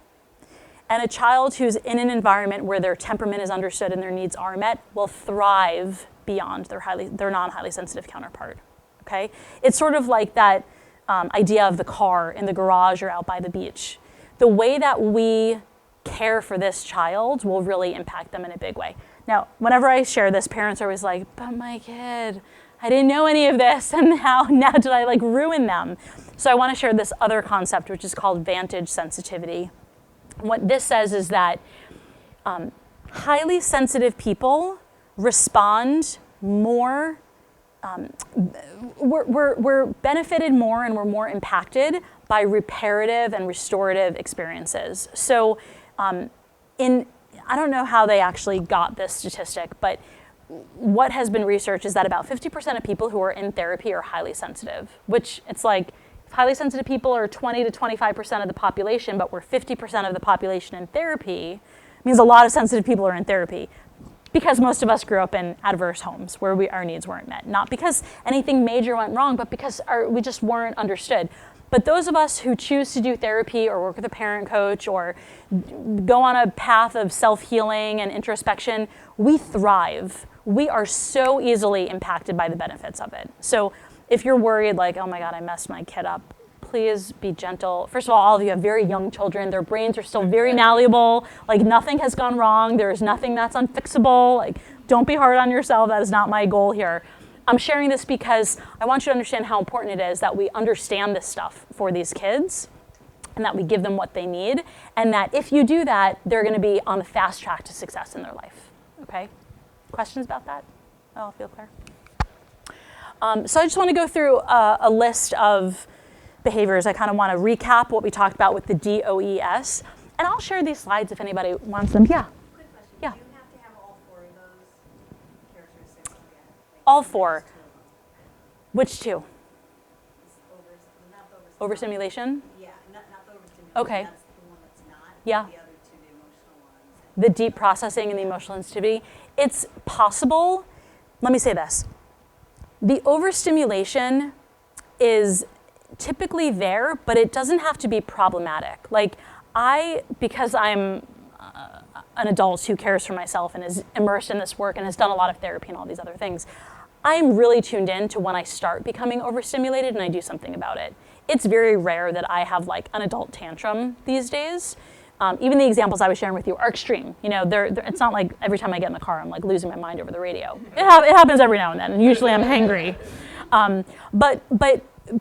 And a child who's in an environment where their temperament is understood and their needs are met will thrive beyond their non-highly sensitive counterpart, okay? It's sort of like that idea of the car in the garage or out by the beach. The way that we care for this child will really impact them in a big way. Now, whenever I share this, parents are always like, but my kid, I didn't know any of this, and now did I like ruin them? So I want to share this other concept, which is called vantage sensitivity. What this says is that highly sensitive people respond more, we're benefited more and we're more impacted by reparative and restorative experiences. So I don't know how they actually got this statistic, but what has been researched is that about 50% of people who are in therapy are highly sensitive, which it's like, highly sensitive people are 20 to 25% of the population, but we're 50% of the population in therapy, means a lot of sensitive people are in therapy because most of us grew up in adverse homes where our needs weren't met. Not because anything major went wrong, but because we just weren't understood. But those of us who choose to do therapy or work with a parent coach or go on a path of self-healing and introspection, we thrive. We are so easily impacted by the benefits of it. So if you're worried like, oh my God, I messed my kid up, please be gentle. First of all of you have very young children. Their brains are still very malleable. Like nothing has gone wrong. There is nothing that's unfixable. Like don't be hard on yourself. That is not my goal here. I'm sharing this because I want you to understand how important it is that we understand this stuff for these kids and that we give them what they need. And that if you do that, they're going to be on the fast track to success in their life. Okay? Questions about that? Oh, feel clear? So I just want to go through a list of behaviors. I kind of want to recap what we talked about with the DOES. And I'll share these slides if anybody wants them. Yeah? Quick question. Yeah. Do you have to have all four of those characteristics? Like, All four. Which two? Not the Overstimulation? Yeah, not the overstimulation. Okay. That's the one that's not. Yeah. The other two, the emotional ones. The deep processing and the emotional sensitivity. It's possible. Let me say this. The overstimulation is typically there, but it doesn't have to be problematic. Like because I'm an adult who cares for myself and is immersed in this work and has done a lot of therapy and all these other things, I'm really tuned in to when I start becoming overstimulated and I do something about it. It's very rare that I have like an adult tantrum these days. Even the examples I was sharing with you are extreme. You know, it's not like every time I get in the car, I'm like losing my mind over the radio. It happens every now and then, and usually I'm hangry.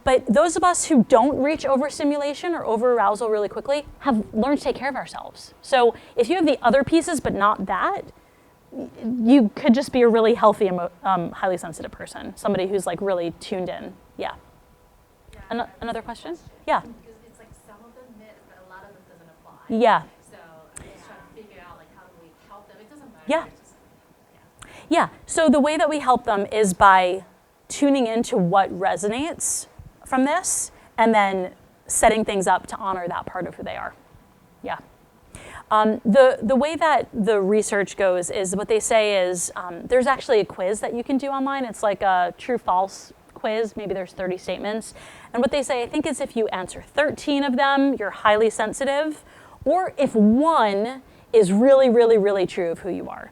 But those of us who don't reach overstimulation or overarousal really quickly have learned to take care of ourselves. So if you have the other pieces but not that, you could just be a really healthy, highly sensitive person, somebody who's like really tuned in. Yeah. Another question? Yeah. Because it's like some of them knit, but a lot of them doesn't apply. Yeah. So I'm just trying to figure out like how do we help them? It doesn't matter. Yeah. It's just, Yeah. So the way that we help them is by tuning into what resonates from this and then setting things up to honor that part of who they are. Yeah. The way that the research goes is what they say is there's actually a quiz that you can do online. It's like a true-false quiz. Maybe there's 30 statements. And what they say, I think, is if you answer 13 of them, you're highly sensitive, or if one is really, really, really true of who you are.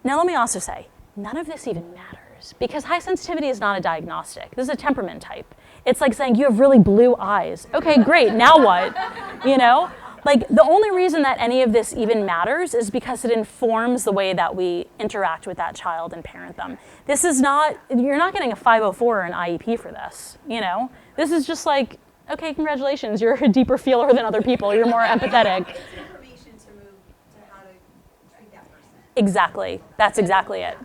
Now, let me also say, none of this even matters because high sensitivity is not a diagnostic. This is a temperament type. It's like saying you have really blue eyes. Okay, great, now what? You know? Like, the only reason that any of this even matters is because it informs the way that we interact with that child and parent them. This is not, you're not getting a 504 or an IEP for this, you know? This is just like, okay, congratulations, you're a deeper feeler than other people, you're more empathetic. It's information to move to how to treat that person. Exactly, that's exactly it.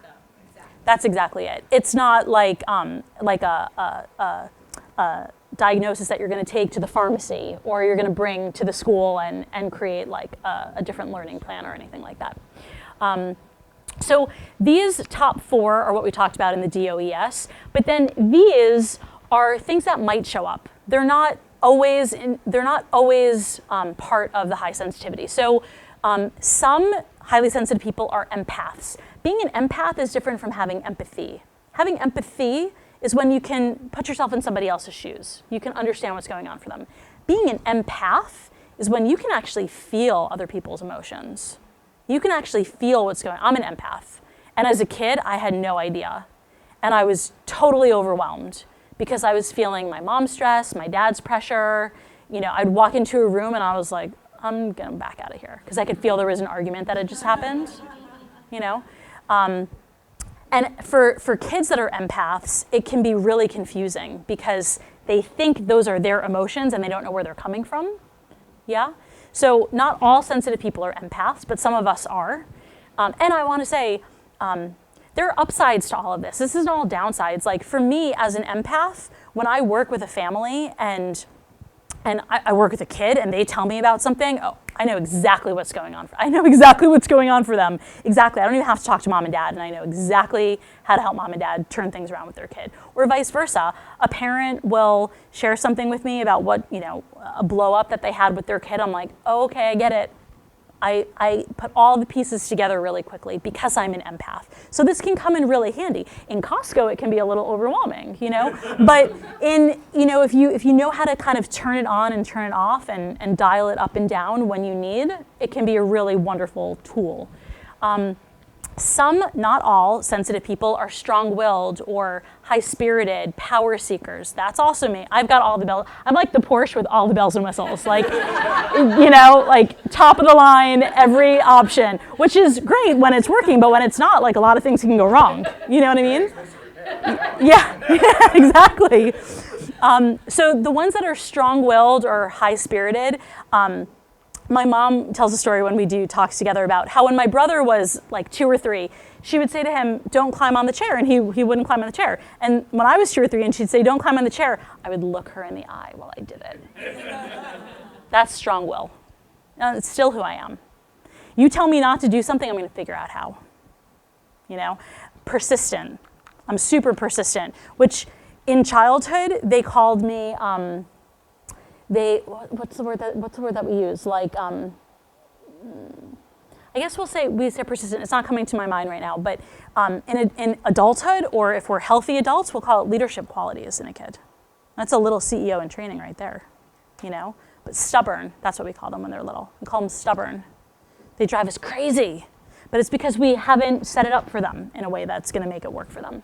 That's exactly it. It's not like a diagnosis that you're going to take to the pharmacy or you're going to bring to the school and create like a different learning plan or anything like that. So these top four are what we talked about in the DOES, but then these are things that might show up. They're not always part of the high sensitivity. So Some highly sensitive people are empaths. Being an empath is different from having empathy. Having empathy is when you can put yourself in somebody else's shoes. You can understand what's going on for them. Being an empath is when you can actually feel other people's emotions. You can actually feel what's going on. I'm an empath. And as a kid, I had no idea. And I was totally overwhelmed because I was feeling my mom's stress, my dad's pressure. You know, I'd walk into a room and I was like, I'm getting back out of here because I could feel there was an argument that had just happened, you know? And for kids that are empaths, it can be really confusing because they think those are their emotions and they don't know where they're coming from, yeah? So not all sensitive people are empaths, but some of us are. And I want to say, there are upsides to all of this. This isn't all downsides. Like for me as an empath, when I work with a family and I work with a kid and they tell me about something, oh, I know exactly what's going on. I know exactly what's going on for them. Exactly. I don't even have to talk to mom and dad, and I know exactly how to help mom and dad turn things around with their kid. Or vice versa. A parent will share something with me about what, you know, a blow up that they had with their kid. I'm like, oh, okay, I get it. I put all the pieces together really quickly because I'm an empath. So this can come in really handy. In Costco, it can be a little overwhelming, you know? But in, you know, if you know how to kind of turn it on and turn it off and dial it up and down when you need, it can be a really wonderful tool. Some, not all, sensitive people are strong-willed or high-spirited, power seekers. That's also me. I've got all the bells. I'm like the Porsche with all the bells and whistles. Like, you know, like top of the line, every option, which is great when it's working, but when it's not, like a lot of things can go wrong. You know what I mean? Yeah, exactly. So the ones that are strong-willed or high-spirited, my mom tells a story when we do talks together about how when my brother was like 2 or 3, she would say to him, don't climb on the chair, and he wouldn't climb on the chair. And when I was 2 or 3 and she'd say, don't climb on the chair, I would look her in the eye while I did it. That's strong will. It's still who I am. You tell me not to do something, I'm going to figure out how. You know? Persistent. I'm super persistent, which in childhood, they called me, what's the word that we use? Like, I guess we say persistent. It's not coming to my mind right now, but in adulthood, or if we're healthy adults, we'll call it leadership qualities in a kid. That's a little CEO in training right there, you know? But stubborn, that's what we call them when they're little. We call them stubborn. They drive us crazy, but it's because we haven't set it up for them in a way that's gonna make it work for them.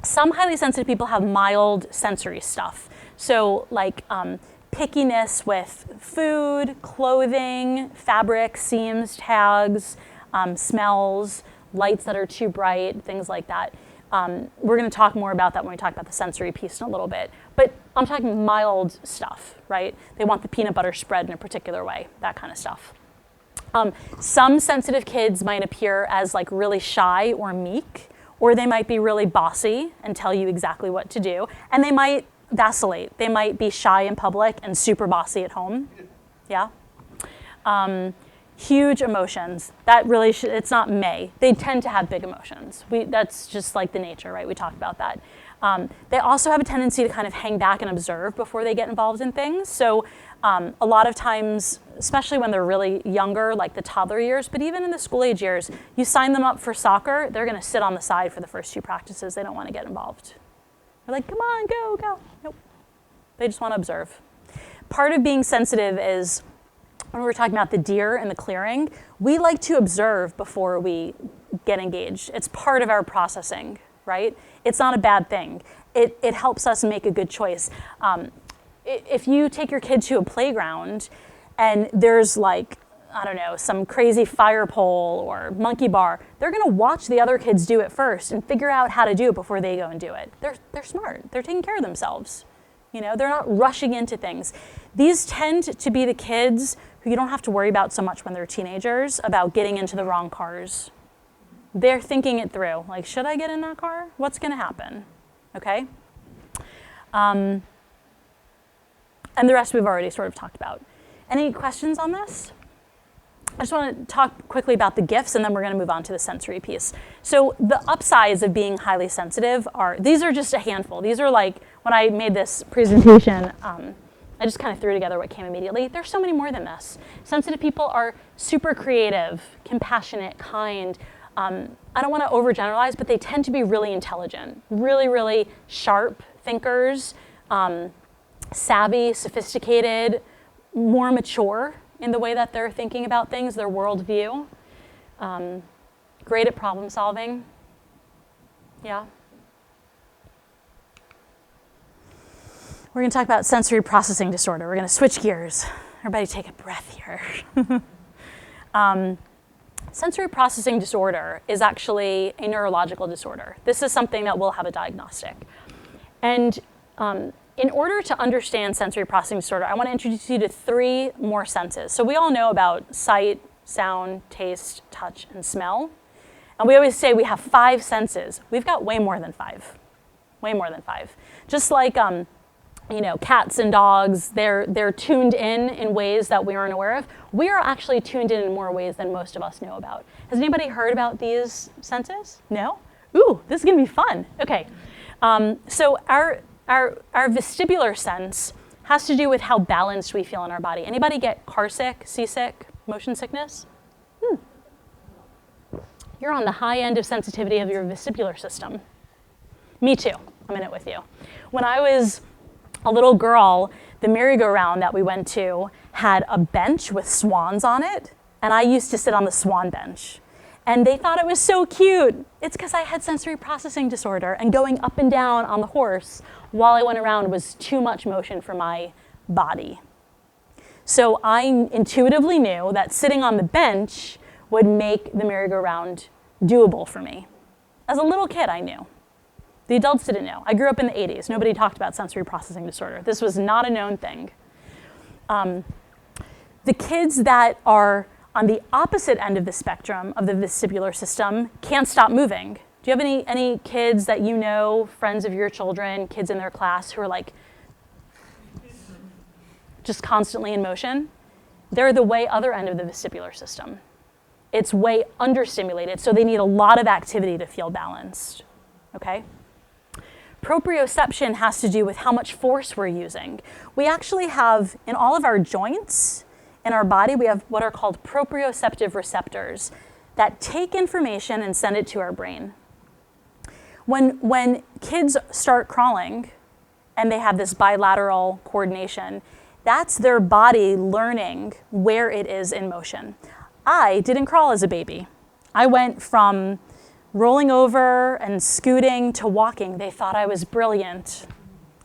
Some highly sensitive people have mild sensory stuff. So like pickiness with food, clothing, fabric, seams, tags, smells, lights that are too bright, things like that. We're going to talk more about that when we talk about the sensory piece in a little bit. But I'm talking mild stuff, right? They want the peanut butter spread in a particular way, that kind of stuff. Some sensitive kids might appear as like really shy or meek, or they might be really bossy and tell you exactly what to do. And they might vacillate. They might be shy in public and super bossy at home. Yeah. Huge emotions. That really, it's not may. They tend to have big emotions. That's just like the nature, right? We talked about that. They also have a tendency to kind of hang back and observe before they get involved in things. So a lot of times, especially when they're really younger, like the toddler years, but even in the school age years, you sign them up for soccer, they're going to sit on the side for the first 2 practices. They don't want to get involved. They're like, come on, go, go. Nope. They just want to observe. Part of being sensitive is, when we were talking about the deer and the clearing, we like to observe before we get engaged. It's part of our processing, right? It's not a bad thing. It helps us make a good choice. If you take your kid to a playground and there's like, I don't know, some crazy fire pole or monkey bar, they're gonna watch the other kids do it first and figure out how to do it before they go and do it. They're smart, they're taking care of themselves. You know, they're not rushing into things. These tend to be the kids who you don't have to worry about so much when they're teenagers about getting into the wrong cars. They're thinking it through, like, should I get in that car? What's gonna happen, okay? And the rest we've already sort of talked about. Any questions on this? I just want to talk quickly about the gifts, and then we're going to move on to the sensory piece. So the upsides of being highly sensitive are, these are just a handful. These are like, when I made this presentation, I just kind of threw together what came immediately. There's so many more than this. Sensitive people are super creative, compassionate, kind. I don't want to overgeneralize, but they tend to be really intelligent, really, really sharp thinkers, savvy, sophisticated, more mature in the way that they're thinking about things, their worldview. Great at problem solving. Yeah. We're going to talk about sensory processing disorder. We're going to switch gears. Everybody take a breath here. Sensory processing disorder is actually a neurological disorder. This is something that will have a diagnostic. And in order to understand sensory processing disorder, I want to introduce you to 3 more senses. So we all know about sight, sound, taste, touch, and smell. And we always say we have 5 senses. We've got way more than 5. Way more than 5. Just like cats and dogs, they're tuned in ways that we aren't aware of. We are actually tuned in more ways than most of us know about. Has anybody heard about these senses? No? Ooh, this is going to be fun. Okay. So our vestibular sense has to do with how balanced we feel in our body. Anybody get car sick, seasick, motion sickness? You're on the high end of sensitivity of your vestibular system. Me too. I'm in it with you. When I was a little girl, the merry-go-round that we went to had a bench with swans on it, and I used to sit on the swan bench. And they thought it was so cute. It's because I had sensory processing disorder, and going up and down on the horse while I went around was too much motion for my body. So I intuitively knew that sitting on the bench would make the merry-go-round doable for me. As a little kid, I knew. The adults didn't know. I grew up in the 80s. Nobody talked about sensory processing disorder. This was not a known thing. The kids that are on the opposite end of the spectrum of the vestibular system can't stop moving. Do you have any kids that you know, friends of your children, kids in their class who are like just constantly in motion? They're the way other end of the vestibular system. It's way understimulated, so they need a lot of activity to feel balanced, okay? Proprioception has to do with how much force we're using. We actually have, in all of our joints in our body, we have what are called proprioceptive receptors that take information and send it to our brain. When kids start crawling and they have this bilateral coordination, that's their body learning where it is in motion. I didn't crawl as a baby. I went from rolling over and scooting to walking. They thought I was brilliant.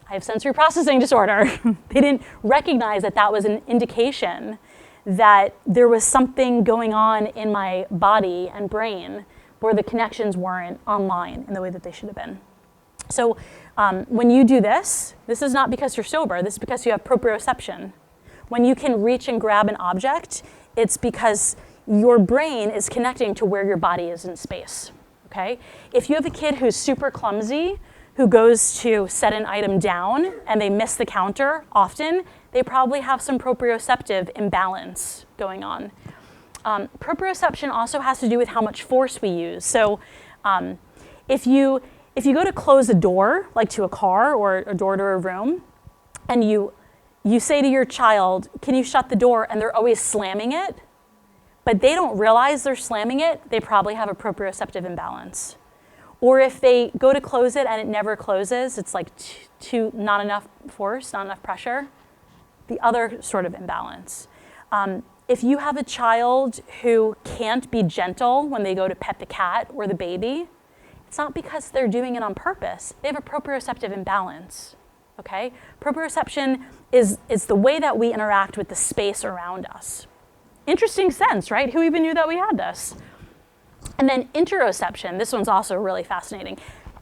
I have sensory processing disorder. They didn't recognize that that was an indication that there was something going on in my body and brain where the connections weren't online in the way that they should have been. So when you do this is not because you're sober, this is because you have proprioception. When you can reach and grab an object, it's because your brain is connecting to where your body is in space, okay? If you have a kid who's super clumsy, who goes to set an item down and they miss the counter often, they probably have some proprioceptive imbalance going on. Proprioception also has to do with how much force we use. So if you go to close a door, like to a car or a door to a room, and you say to your child, can you shut the door, and they're always slamming it, but they don't realize they're slamming it, they probably have a proprioceptive imbalance. Or if they go to close it and it never closes, it's like not enough force, not enough pressure, the other sort of imbalance. If you have a child who can't be gentle when they go to pet the cat or the baby, it's not because they're doing it on purpose. They have a proprioceptive imbalance, okay? Proprioception is the way that we interact with the space around us. Interesting sense, right? Who even knew that we had this? And then interoception, this one's also really fascinating.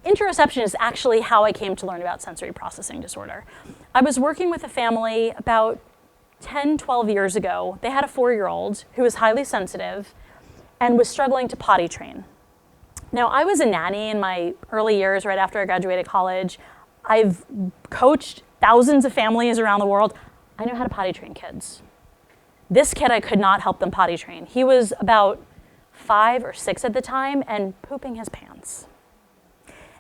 Interoception is actually how I came to learn about sensory processing disorder. I was working with a family about 10, 12 years ago. They had a 4-year-old who was highly sensitive and was struggling to potty train. Now, I was a nanny in my early years right after I graduated college. I've coached thousands of families around the world. I know how to potty train kids. This kid, I could not help them potty train. He was about 5 or 6 at the time and pooping his pants.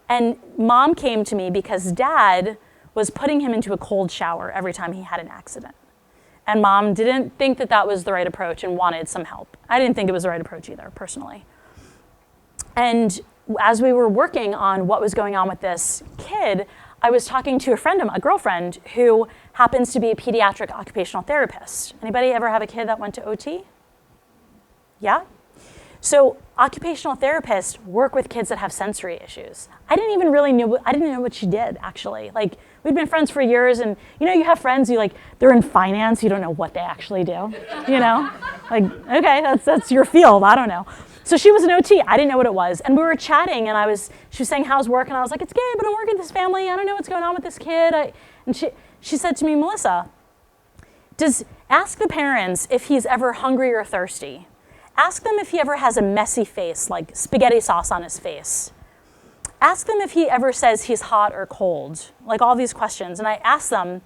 And mom came to me because dad was putting him into a cold shower every time he had an accident. And mom didn't think that that was the right approach and wanted some help. I didn't think it was the right approach either, personally. And as we were working on what was going on with this kid, I was talking to a girlfriend who happens to be a pediatric occupational therapist. Anybody ever have a kid that went to OT? Yeah? So occupational therapists work with kids that have sensory issues. I didn't know what she did, actually. Like, we'd been friends for years, and you have friends, they're in finance, you don't know what they actually do, Like, okay, that's your field, I don't know. So she was an OT, I didn't know what it was. And we were chatting, and she was saying, how's work? And I was like, it's good, but I'm working with this family, I don't know what's going on with this kid. And she said to me, Melissa, ask the parents if he's ever hungry or thirsty. Ask them if he ever has a messy face, like spaghetti sauce on his face. Ask them if he ever says he's hot or cold, like all these questions. And I asked them,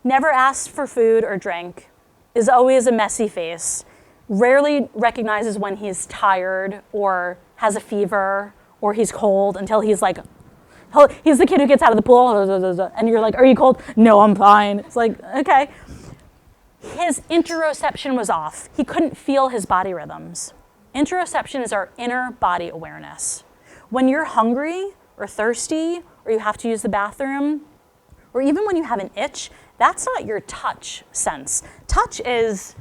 never asks for food or drink, is always a messy face, rarely recognizes when he's tired or has a fever or he's cold until he's like, he's the kid who gets out of the pool, and you're like, are you cold? No, I'm fine. It's like, okay. His interoception was off. He couldn't feel his body rhythms. Interoception is our inner body awareness. When you're hungry or thirsty, or you have to use the bathroom, or even when you have an itch, that's not your touch sense. Touch is,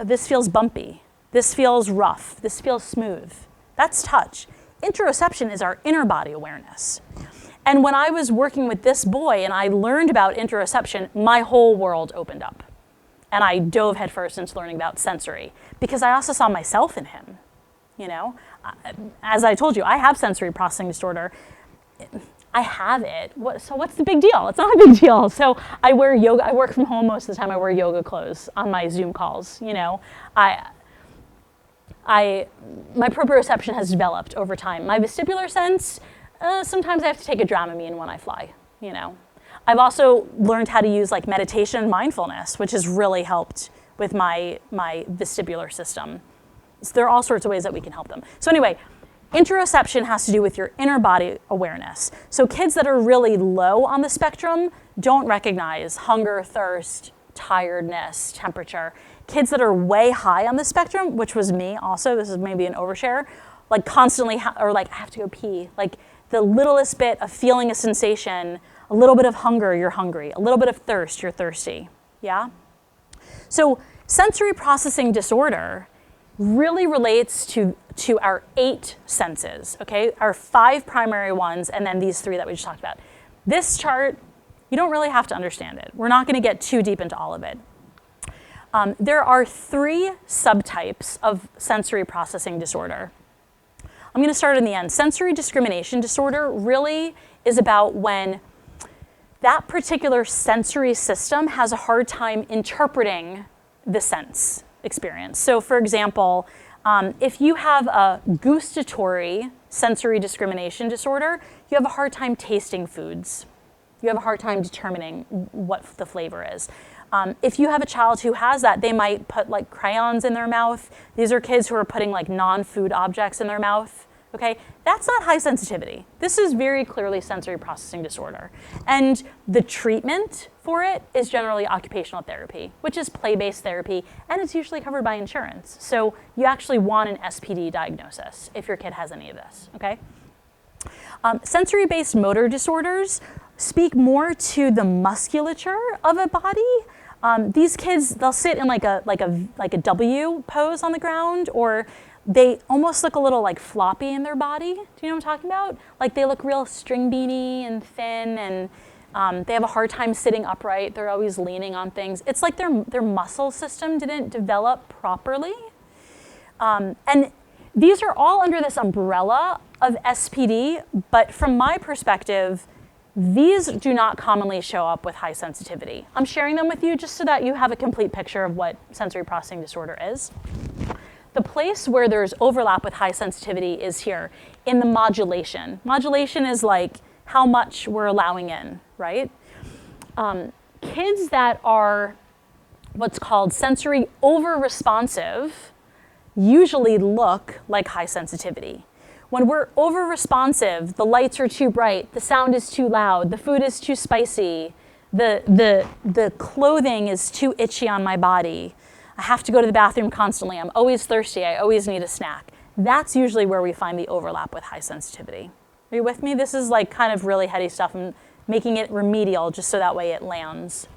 this feels bumpy, this feels rough, this feels smooth. That's touch. Interoception is our inner body awareness. And when I was working with this boy and I learned about interoception, my whole world opened up. And I dove headfirst into learning about sensory because I also saw myself in him. As I told you, I have sensory processing disorder. I have it. So what's the big deal? It's not a big deal. So I wear yoga. I work from home most of the time. I wear yoga clothes on my Zoom calls. My proprioception has developed over time. My vestibular sense, sometimes I have to take a Dramamine when I fly. I've also learned how to use like meditation and mindfulness, which has really helped with my vestibular system. So there are all sorts of ways that we can help them. So anyway, interoception has to do with your inner body awareness. So kids that are really low on the spectrum don't recognize hunger, thirst, tiredness, temperature. Kids that are way high on the spectrum, which was me also, this is maybe an overshare, like constantly, or like I have to go pee, like the littlest bit of feeling a sensation, a little bit of hunger, you're hungry. A little bit of thirst, you're thirsty. Yeah? So sensory processing disorder really relates to our 8 senses, okay? Our 5 primary ones, and then these 3 that we just talked about. This chart, you don't really have to understand it. We're not gonna get too deep into all of it. There are 3 subtypes of sensory processing disorder. I'm gonna start in the end. Sensory discrimination disorder really is about when that particular sensory system has a hard time interpreting the sense experience. So for example, if you have a gustatory sensory discrimination disorder, you have a hard time tasting foods. You have a hard time determining what the flavor is. If you have a child who has that, they might put like crayons in their mouth. These are kids who are putting like non-food objects in their mouth. Okay, that's not high sensitivity. This is very clearly sensory processing disorder. And the treatment for it is generally occupational therapy, which is play-based therapy, and it's usually covered by insurance. So you actually want an SPD diagnosis if your kid has any of this, okay? Sensory-based motor disorders speak more to the musculature of a body. These kids, they'll sit in like a W pose on the ground, or they almost look a little like floppy in their body. Do you know what I'm talking about? Like they look real string beanie and thin, and they have a hard time sitting upright. They're always leaning on things. It's like their muscle system didn't develop properly. And these are all under this umbrella of SPD, but from my perspective, these do not commonly show up with high sensitivity. I'm sharing them with you just so that you have a complete picture of what sensory processing disorder is. The place where there's overlap with high sensitivity is here in the modulation. Modulation is like how much we're allowing in, right? Kids that are what's called sensory over-responsive usually look like high sensitivity. When we're over responsive, the lights are too bright, the sound is too loud, the food is too spicy, the clothing is too itchy on my body, I have to go to the bathroom constantly, I'm always thirsty, I always need a snack. That's usually where we find the overlap with high sensitivity. Are you with me? This is like kind of really heady stuff and making it remedial just so that way it lands.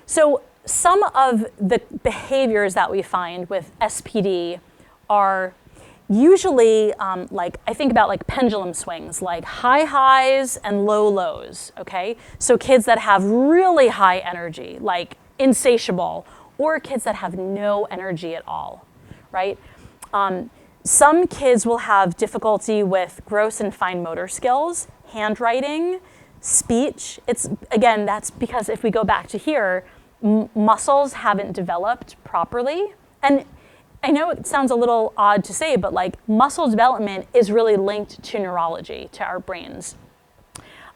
So some of the behaviors that we find with SPD are usually like, I think about like pendulum swings, like high highs and low lows, okay? So kids that have really high energy, like insatiable, or kids that have no energy at all, right? Some kids will have difficulty with gross and fine motor skills, handwriting, speech. Again, that's because if we go back to here, muscles haven't developed properly. And I know it sounds a little odd to say, but like muscle development is really linked to neurology, to our brains.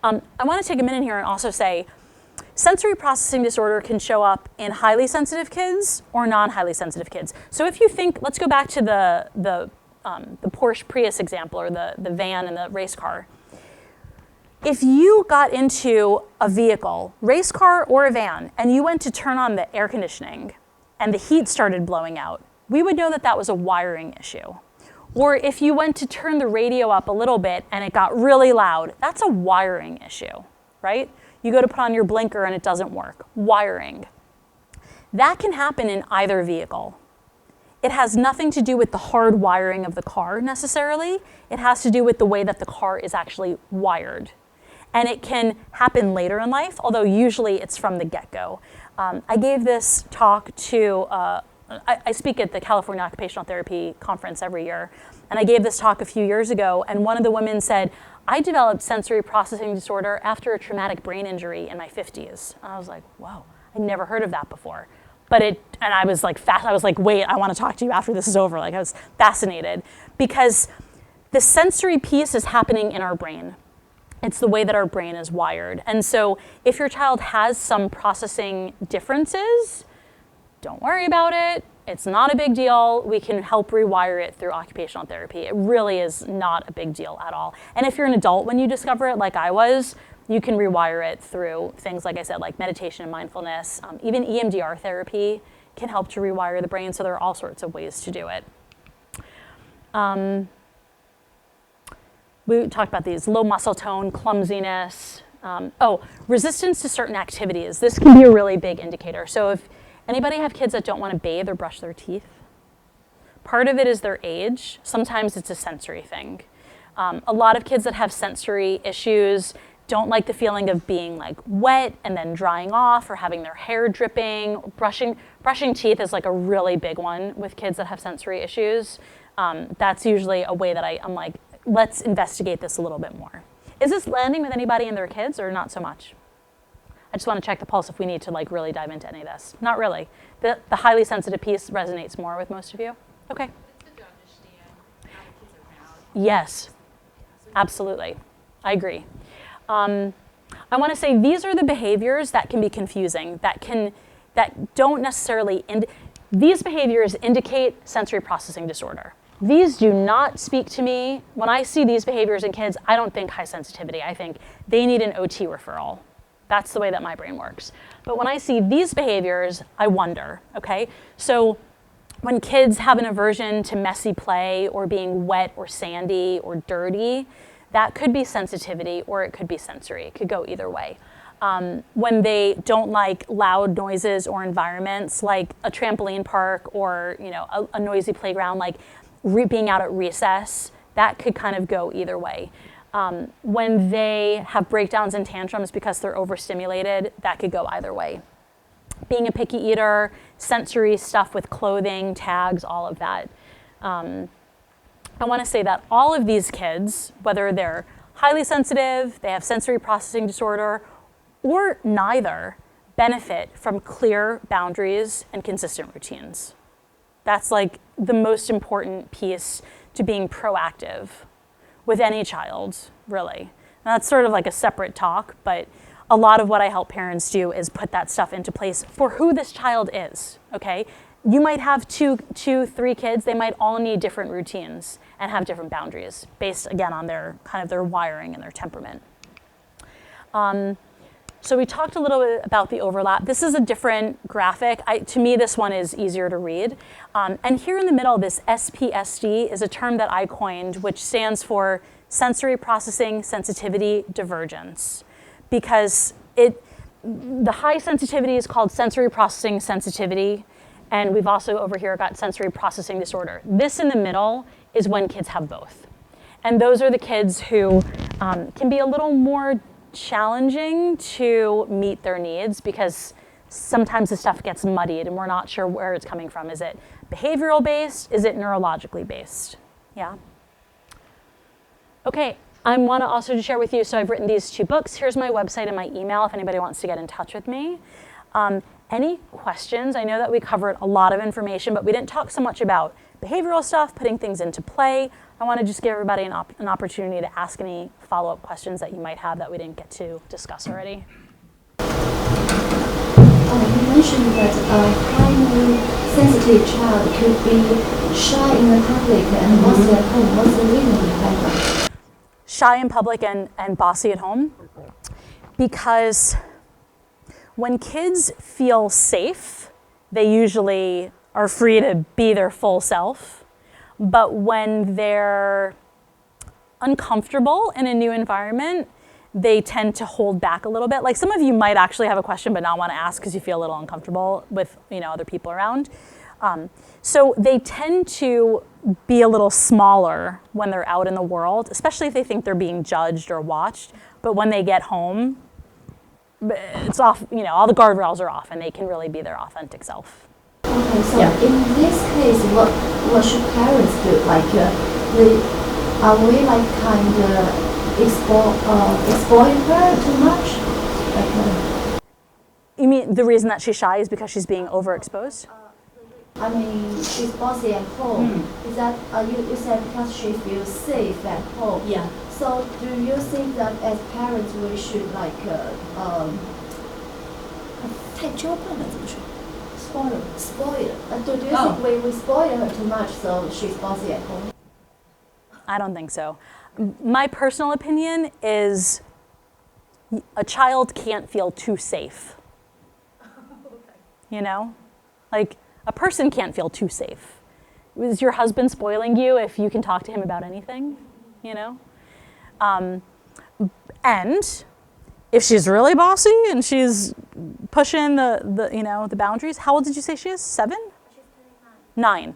I want to take a minute here and also say, sensory processing disorder can show up in highly sensitive kids or non-highly sensitive kids. So if you think, let's go back to the Porsche Prius example, or the van and the race car. If you got into a vehicle, race car or a van, and you went to turn on the air conditioning and the heat started blowing out, we would know that that was a wiring issue. Or if you went to turn the radio up a little bit and it got really loud, that's a wiring issue, right? You go to put on your blinker and it doesn't work. Wiring. That can happen in either vehicle. It has nothing to do with the hard wiring of the car necessarily. It has to do with the way that the car is actually wired. And it can happen later in life, although usually it's from the get-go. I gave this talk to, I speak at the California Occupational Therapy Conference every year, and I gave this talk a few years ago, and one of the women said, I developed sensory processing disorder after a traumatic brain injury in my 50s. And I was like, whoa, I never heard of that before. And I was like, wait, I want to talk to you after this is over. Like, I was fascinated because the sensory piece is happening in our brain. It's the way that our brain is wired. And so if your child has some processing differences, don't worry about it. It's not a big deal. We can help rewire it through occupational therapy. It really is not a big deal at all. And if you're an adult when you discover it, like I was, you can rewire it through things, like I said, like meditation and mindfulness. Even EMDR therapy can help to rewire the brain, so there are all sorts of ways to do it. We talked about these: low muscle tone, clumsiness. Resistance to certain activities. This can be a really big indicator. So if anybody have kids that don't want to bathe or brush their teeth? Part of it is their age. Sometimes it's a sensory thing. A lot of kids that have sensory issues don't like the feeling of being like wet and then drying off, or having their hair dripping. Brushing teeth is like a really big one with kids that have sensory issues. That's usually a way that I'm like, let's investigate this a little bit more. Is this landing with anybody and their kids, or not so much? I just want to check the pulse if we need to like really dive into any of this. Not really. The highly sensitive piece resonates more with most of you. Okay. It's good to understand how the kids are proud. Yes, absolutely. I agree. I want to say these are the behaviors that can be confusing, that don't necessarily, these behaviors indicate sensory processing disorder. These do not speak to me. When I see these behaviors in kids, I don't think high sensitivity. I think they need an OT referral. That's the way that my brain works. But when I see these behaviors, I wonder, okay? So when kids have an aversion to messy play or being wet or sandy or dirty, that could be sensitivity or it could be sensory. It could go either way. When they don't like loud noises or environments like a trampoline park or a noisy playground, like being out at recess, that could kind of go either way. When they have breakdowns and tantrums because they're overstimulated, that could go either way. Being a picky eater, sensory stuff with clothing, tags, all of that. I want to say that all of these kids, whether they're highly sensitive, they have sensory processing disorder, or neither, benefit from clear boundaries and consistent routines. That's like the most important piece to being proactive with any child, really. And that's sort of like a separate talk, but a lot of what I help parents do is put that stuff into place for who this child is, okay? You might have two, 3 kids. They might all need different routines and have different boundaries based, again, on their kind of their wiring and their temperament. So we talked a little bit about the overlap. This is a different graphic. To me, this one is easier to read. And here in the middle, this SPSD is a term that I coined, which stands for sensory processing sensitivity divergence, because the high sensitivity is called sensory processing sensitivity, and we've also over here got sensory processing disorder. This in the middle is when kids have both. And those are the kids who can be a little more challenging to meet their needs, because sometimes the stuff gets muddied and we're not sure where it's coming from. Is it behavioral based? Is it neurologically based? Yeah. Okay, I want to also share with you, so I've written these 2 books. Here's my website and my email if anybody wants to get in touch with me. Any questions? I know that we covered a lot of information, but we didn't talk so much about behavioral stuff, putting things into play. I want to just give everybody an opportunity to ask any follow-up questions that you might have that we didn't get to discuss already. You mentioned that a highly sensitive child could be shy in the public and bossy at home. What's the reason behind that? Shy in public and bossy at home? Because when kids feel safe, they usually are free to be their full self. But when they're uncomfortable in a new environment, they tend to hold back a little bit. Like some of you might actually have a question but not want to ask because you feel a little uncomfortable with other people around. So they tend to be a little smaller when they're out in the world, especially if they think they're being judged or watched. But when they get home, it's off, all the guardrails are off and they can really be their authentic self. Okay, so in this case, what should parents do? Are we kind of exploiting her too much? You mean the reason that she's shy is because she's being overexposed? I mean, she's bossy at home. Is that you said because she feels safe at home? Yeah. So do you think that as parents we should spoil? Do you think we spoil her too much so she's bossy at home? I don't think so. My personal opinion is a child can't feel too safe. Like a person can't feel too safe. Is your husband spoiling you if you can talk to him about anything? And if she's really bossy and she's pushing the boundaries, how old did you say she is? 7? She's 9.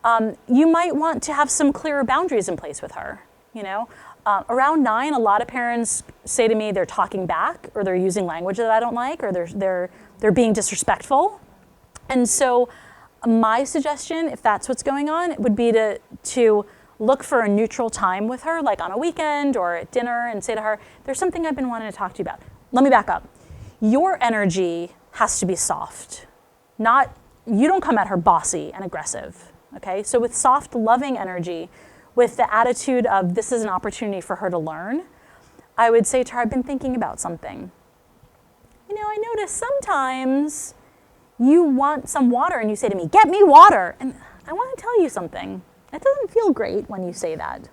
9. You might want to have some clearer boundaries in place with her. Around 9, a lot of parents say to me they're talking back, or they're using language that I don't like, or they're being disrespectful. And so my suggestion, if that's what's going on, would be to look for a neutral time with her, like on a weekend or at dinner, and say to her, there's something I've been wanting to talk to you about. Let me back up. Your energy has to be soft. You don't come at her bossy and aggressive, okay? So with soft, loving energy, with the attitude of this is an opportunity for her to learn, I would say to her, I've been thinking about something. I notice sometimes you want some water and you say to me, get me water. And I want to tell you something. It doesn't feel great when you say that.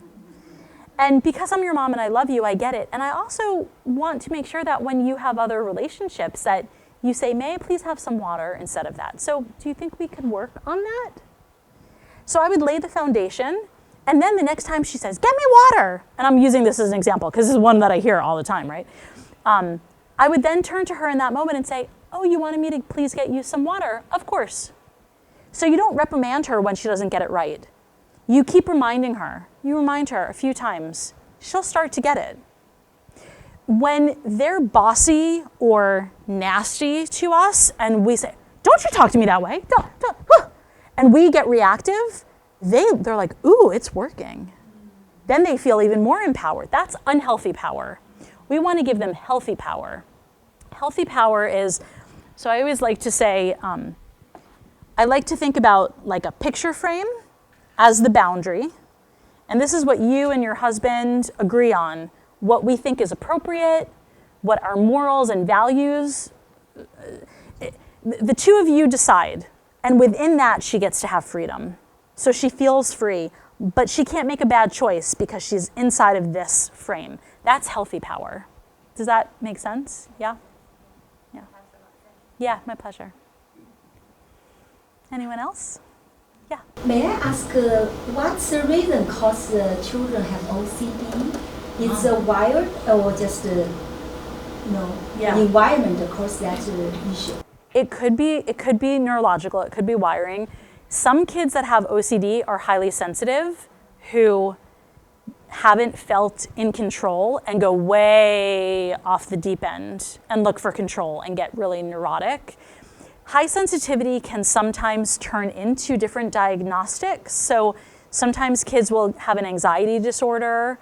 And because I'm your mom and I love you, I get it. And I also want to make sure that when you have other relationships that you say, may I please have some water instead of that. So do you think we could work on that? So I would lay the foundation. And then the next time she says, get me water. And I'm using this as an example because this is one that I hear all the time, right? I would then turn to her in that moment and say, oh, you wanted me to please get you some water? Of course. So you don't reprimand her when she doesn't get it right. You keep reminding her. You remind her a few times. She'll start to get it. When they're bossy or nasty to us and we say, don't you talk to me that way, and we get reactive, they're like, ooh, it's working. Then they feel even more empowered. That's unhealthy power. We want to give them healthy power. Healthy power is, so I always like to say, I like to think about like a picture frame as the boundary. And this is what you and your husband agree on, what we think is appropriate, what our morals and values, the two of you decide. And within that, she gets to have freedom. So she feels free, but she can't make a bad choice because she's inside of this frame. That's healthy power. Does that make sense? Yeah? Yeah. Yeah, my pleasure. Anyone else? Yeah. May I ask, what's the reason cause children have OCD? Is it wired or just, environment cause that issue? It could be neurological, it could be wiring. Some kids that have OCD are highly sensitive who haven't felt in control and go way off the deep end and look for control and get really neurotic. High sensitivity can sometimes turn into different diagnostics. So sometimes kids will have an anxiety disorder.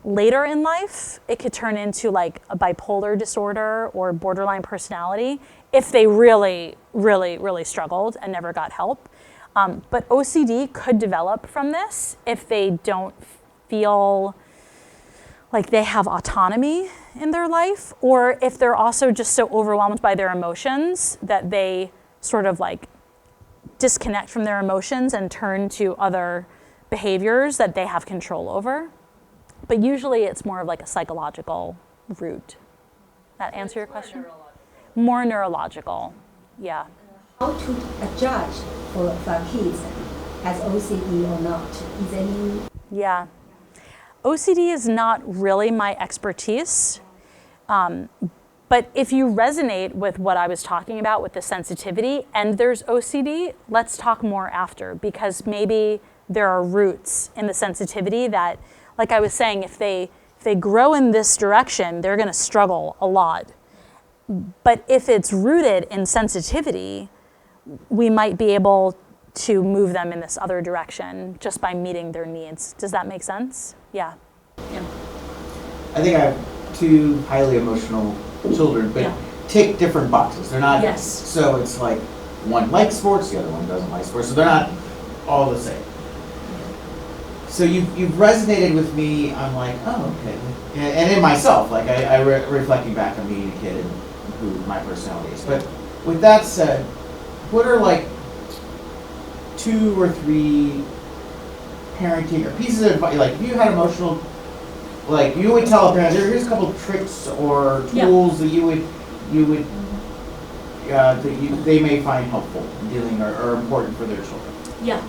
Later in life, it could turn into like a bipolar disorder or borderline personality if they really, really, really struggled and never got help. But OCD could develop from this if they don't feel like they have autonomy in their life, or if they're also just so overwhelmed by their emotions that they sort of like disconnect from their emotions and turn to other behaviors that they have control over. But usually it's more of like a psychological root. That answer your question? More neurological, yeah. How to judge for kids has OCD or not? Is any? Yeah. OCD is not really my expertise, but if you resonate with what I was talking about with the sensitivity and there's OCD, let's talk more after, because maybe there are roots in the sensitivity that, like I was saying, if they grow in this direction, they're gonna struggle a lot. But if it's rooted in sensitivity, we might be able to move them in this other direction just by meeting their needs. Does that make sense? Yeah. Yeah. I think I have two highly emotional children, but tick different boxes. They're not, so it's like one likes sports, the other one doesn't like sports, so they're not all the same. So you've resonated with me on like, oh, okay. And in myself, like I reflecting back on being a kid and who my personality is. But with that said, what are like 2 or 3 parenting or pieces of advice, like if you had emotional, like you would tell a parent, here's a couple of tricks or tools that they may find helpful in dealing or important for their children. Yeah.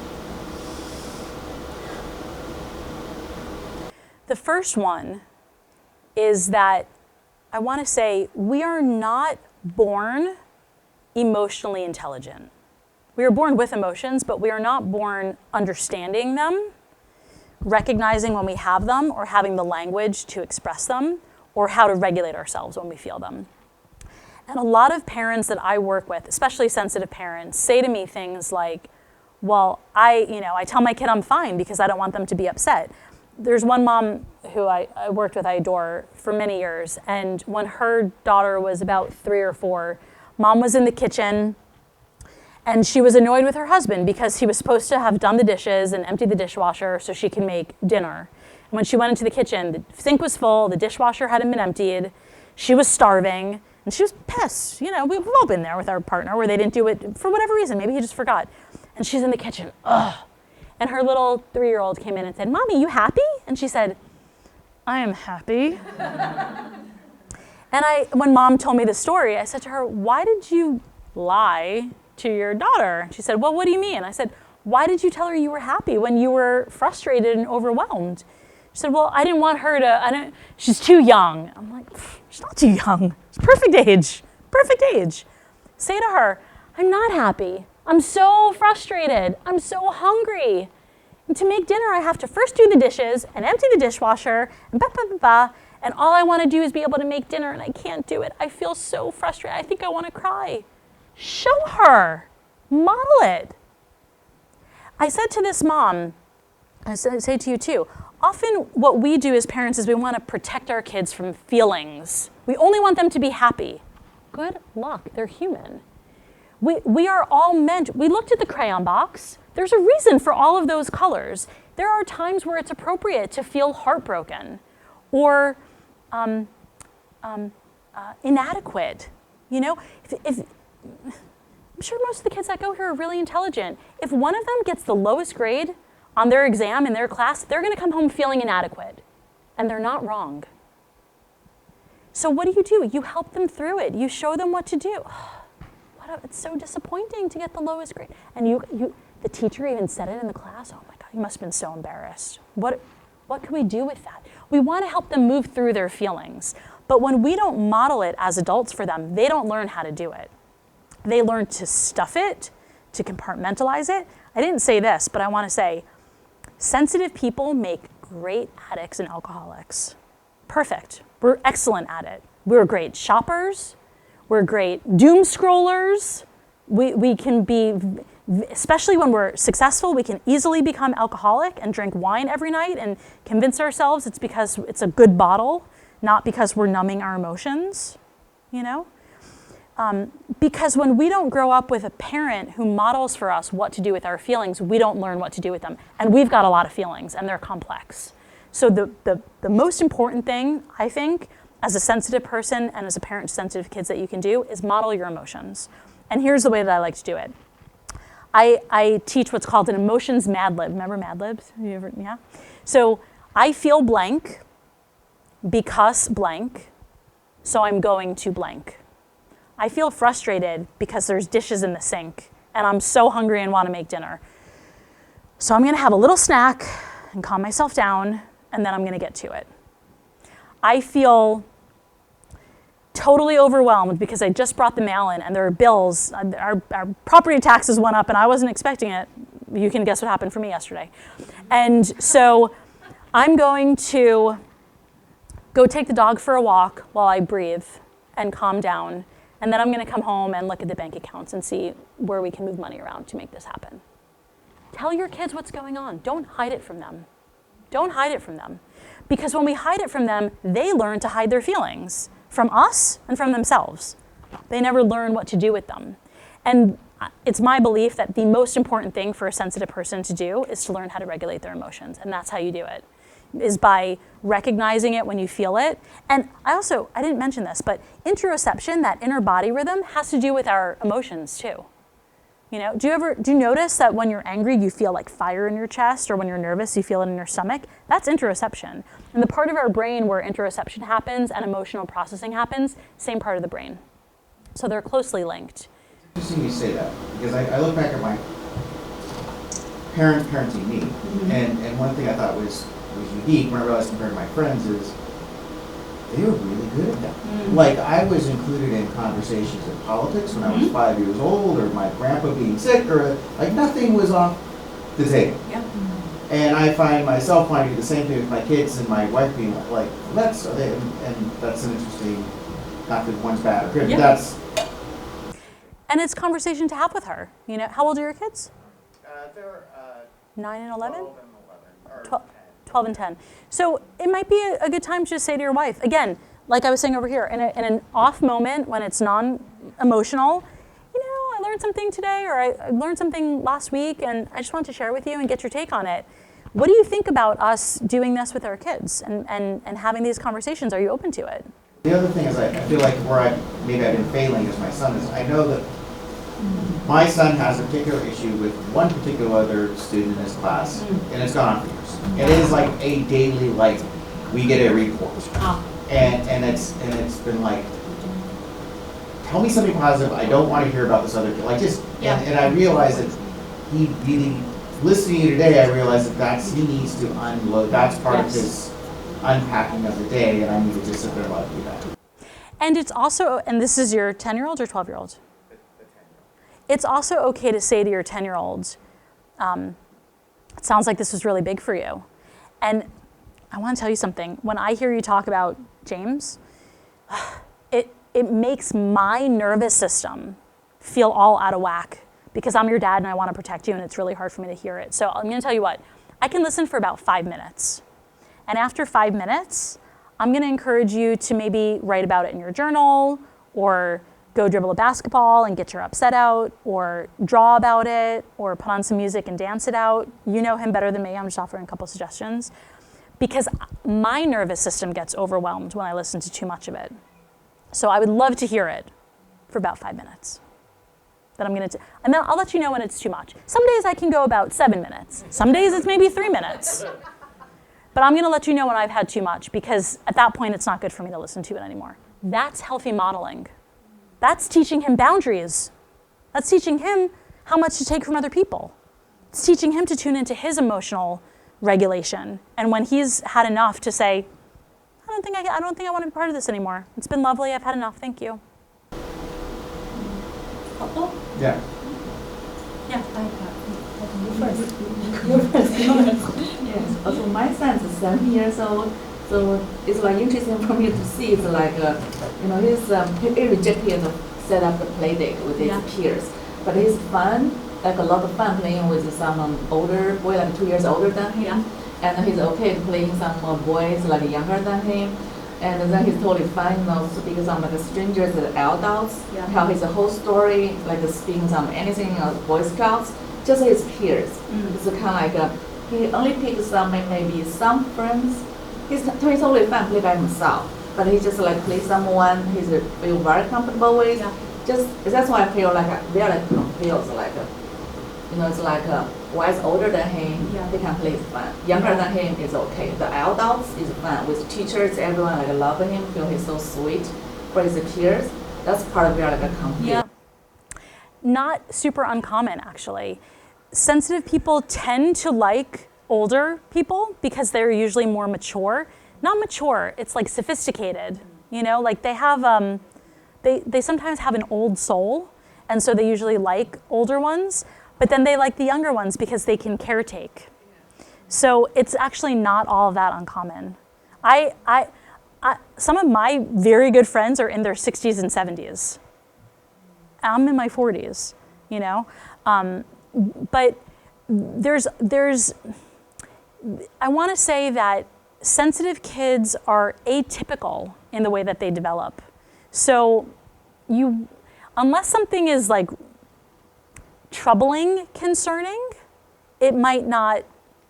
The first one is that I want to say we are not born emotionally intelligent. We are born with emotions, but we are not born understanding them, recognizing when we have them, or having the language to express them, or how to regulate ourselves when we feel them. And a lot of parents that I work with, especially sensitive parents, say to me things like, well, I tell my kid I'm fine because I don't want them to be upset. There's one mom who I worked with, I adore, for many years, and when her daughter was about 3 or 4, mom was in the kitchen, and she was annoyed with her husband because he was supposed to have done the dishes and emptied the dishwasher so she could make dinner. And when she went into the kitchen, the sink was full, the dishwasher hadn't been emptied, she was starving, and she was pissed. You know, we've all been there with our partner where they didn't do it for whatever reason, maybe he just forgot. And she's in the kitchen, ugh. And her little 3-year-old came in and said, Mommy, you happy? And she said, I am happy. And when Mom told me the story, I said to her, why did you lie to your daughter? She said, well, what do you mean? I said, why did you tell her you were happy when you were frustrated and overwhelmed? She said, well, I didn't want her to, she's too young. I'm like, she's not too young. It's perfect age, perfect age. Say to her, I'm not happy. I'm so frustrated. I'm so hungry. And to make dinner, I have to first do the dishes and empty the dishwasher and and all I want to do is be able to make dinner and I can't do it. I feel so frustrated. I think I want to cry. Show her. Model it. I said to this mom, I say to you too, often what we do as parents is we want to protect our kids from feelings. We only want them to be happy. Good luck. They're human. We are all meant, we looked at the crayon box. There's a reason for all of those colors. There are times where it's appropriate to feel heartbroken or inadequate. You know, if I'm sure most of the kids that go here are really intelligent. If one of them gets the lowest grade on their exam in their class, they're going to come home feeling inadequate. And they're not wrong. So what do? You help them through it. You show them what to do. It's so disappointing to get the lowest grade. And the teacher even said it in the class. Oh my God, you must have been so embarrassed. What can we do with that? We want to help them move through their feelings. But when we don't model it as adults for them, they don't learn how to do it. They learn to stuff it, to compartmentalize it. I didn't say this, but I want to say, sensitive people make great addicts and alcoholics. Perfect. We're excellent at it. We're great shoppers. We're great doom scrollers. We can be, especially when we're successful, we can easily become alcoholic and drink wine every night and convince ourselves it's because it's a good bottle, not because we're numbing our emotions, you know? Because when we don't grow up with a parent who models for us what to do with our feelings, we don't learn what to do with them. And we've got a lot of feelings and they're complex. So the most important thing, I think, as a sensitive person and as a parent to sensitive kids that you can do is model your emotions. And here's the way that I like to do it. I teach what's called an emotions Mad Lib. Remember Mad Libs? Yeah? So I feel blank because blank, so I'm going to blank. I feel frustrated because there's dishes in the sink and I'm so hungry and want to make dinner. So I'm going to have a little snack and calm myself down, and then I'm going to get to it. I feel totally overwhelmed because I just brought the mail in and there are bills. Our property taxes went up and I wasn't expecting it. You can guess what happened for me yesterday. And so I'm going to go take the dog for a walk while I breathe and calm down. And then I'm going to come home and look at the bank accounts and see where we can move money around to make this happen. Tell your kids what's going on. Don't hide it from them. Don't hide it from them. Because when we hide it from them, they learn to hide their feelings from us and from themselves. They never learn what to do with them. And it's my belief that the most important thing for a sensitive person to do is to learn how to regulate their emotions. And that's how you do it, is by recognizing it when you feel it. And I didn't mention this, but interoception, that inner body rhythm, has to do with our emotions too. You know, do you notice that when you're angry, you feel like fire in your chest, or when you're nervous, you feel it in your stomach? That's interoception. And the part of our brain where interoception happens and emotional processing happens, same part of the brain. So they're closely linked. It's interesting you say that, because I look back at my parenting me, and one thing I thought was unique when I realized compared to my friends is they were really good at that. Like, I was included in conversations in politics when I was 5 years old, or my grandpa being sick, or like nothing was off the table. Yep. And I find myself wanting to do the same thing with my kids and my wife being like, and that's an interesting, not that one's bad or good, but that's. And it's conversation to have with her. You know, how old are your kids? They're 9 and 11? 12 and 11. 12 and 10. So it might be a good time to just say to your wife, again, like I was saying over here, in an off moment when it's non-emotional, you know, I learned something today, or I learned something last week, and I just want to share with you and get your take on it. What do you think about us doing this with our kids and having these conversations? Are you open to it? The other thing is I feel like where maybe I've been failing as my son is I know that my son has a particular issue with one particular other student in his class, and it's gone on for years. It is like a daily, like, we get a report. And it's been like, tell me something positive, I don't want to hear about this other kid. Like, just, and I realize that he really, listening to you today, I realize that he needs to unload, that's part of his unpacking of the day, and I need to just sit there and let him do that. And it's also, and this is your 10-year-old or 12-year-old? The 10-year-old. It's also okay to say to your 10-year-old, it sounds like this was really big for you. And I want to tell you something. When I hear you talk about James, it makes my nervous system feel all out of whack, because I'm your dad and I want to protect you, and it's really hard for me to hear it. So I'm going to tell you what, I can listen for about 5 minutes. And after 5 minutes, I'm going to encourage you to maybe write about it in your journal, or go dribble a basketball and get your upset out, or draw about it, or put on some music and dance it out. You know him better than me. I'm just offering a couple suggestions. Because my nervous system gets overwhelmed when I listen to too much of it. So I would love to hear it for about 5 minutes. that I'm going to, and then I'll let you know when it's too much. Some days I can go about 7 minutes. Some days it's maybe 3 minutes. But I'm going to let you know when I've had too much, because at that point it's not good for me to listen to it anymore. That's healthy modeling. That's teaching him boundaries. That's teaching him how much to take from other people. It's teaching him to tune into his emotional regulation. And when he's had enough, to say, I don't think I want to be part of this anymore. It's been lovely. I've had enough. Thank you. Yeah. Yeah. Yes. Also, my son is 7 years old, so it's like interesting for me to see. It's like, he rejected to set up the play date with his peers, but it's fun, like a lot of fun playing with some older boy, like 2 years older than him, and he's okay to playing some boys like younger than him. And then he's totally fine now, speaking some like strangers and adults, tell his whole story, like speaking some anything, Boy Scouts, just his peers. It's kind of like he only picks some maybe some friends. He's totally fine play by himself, but he just like play someone he's feel very comfortable with. Just that's why I feel like they are like feels like it's like wise older than him, he can play fun. Younger than him is okay. The adults is fun with teachers, everyone like love him, feel he's so sweet. For his peers, that's part of their like a conflict. Yeah. Not super uncommon, actually. Sensitive people tend to like older people because they're usually more mature. Not mature, it's like sophisticated. Like they have they sometimes have an old soul, and so they usually like older ones. But then they like the younger ones because they can caretake. So it's actually not all that uncommon. Some of my very good friends are in their 60s and 70s. I'm in my 40s, But I want to say that sensitive kids are atypical in the way that they develop. So unless something is like troubling, concerning, it might not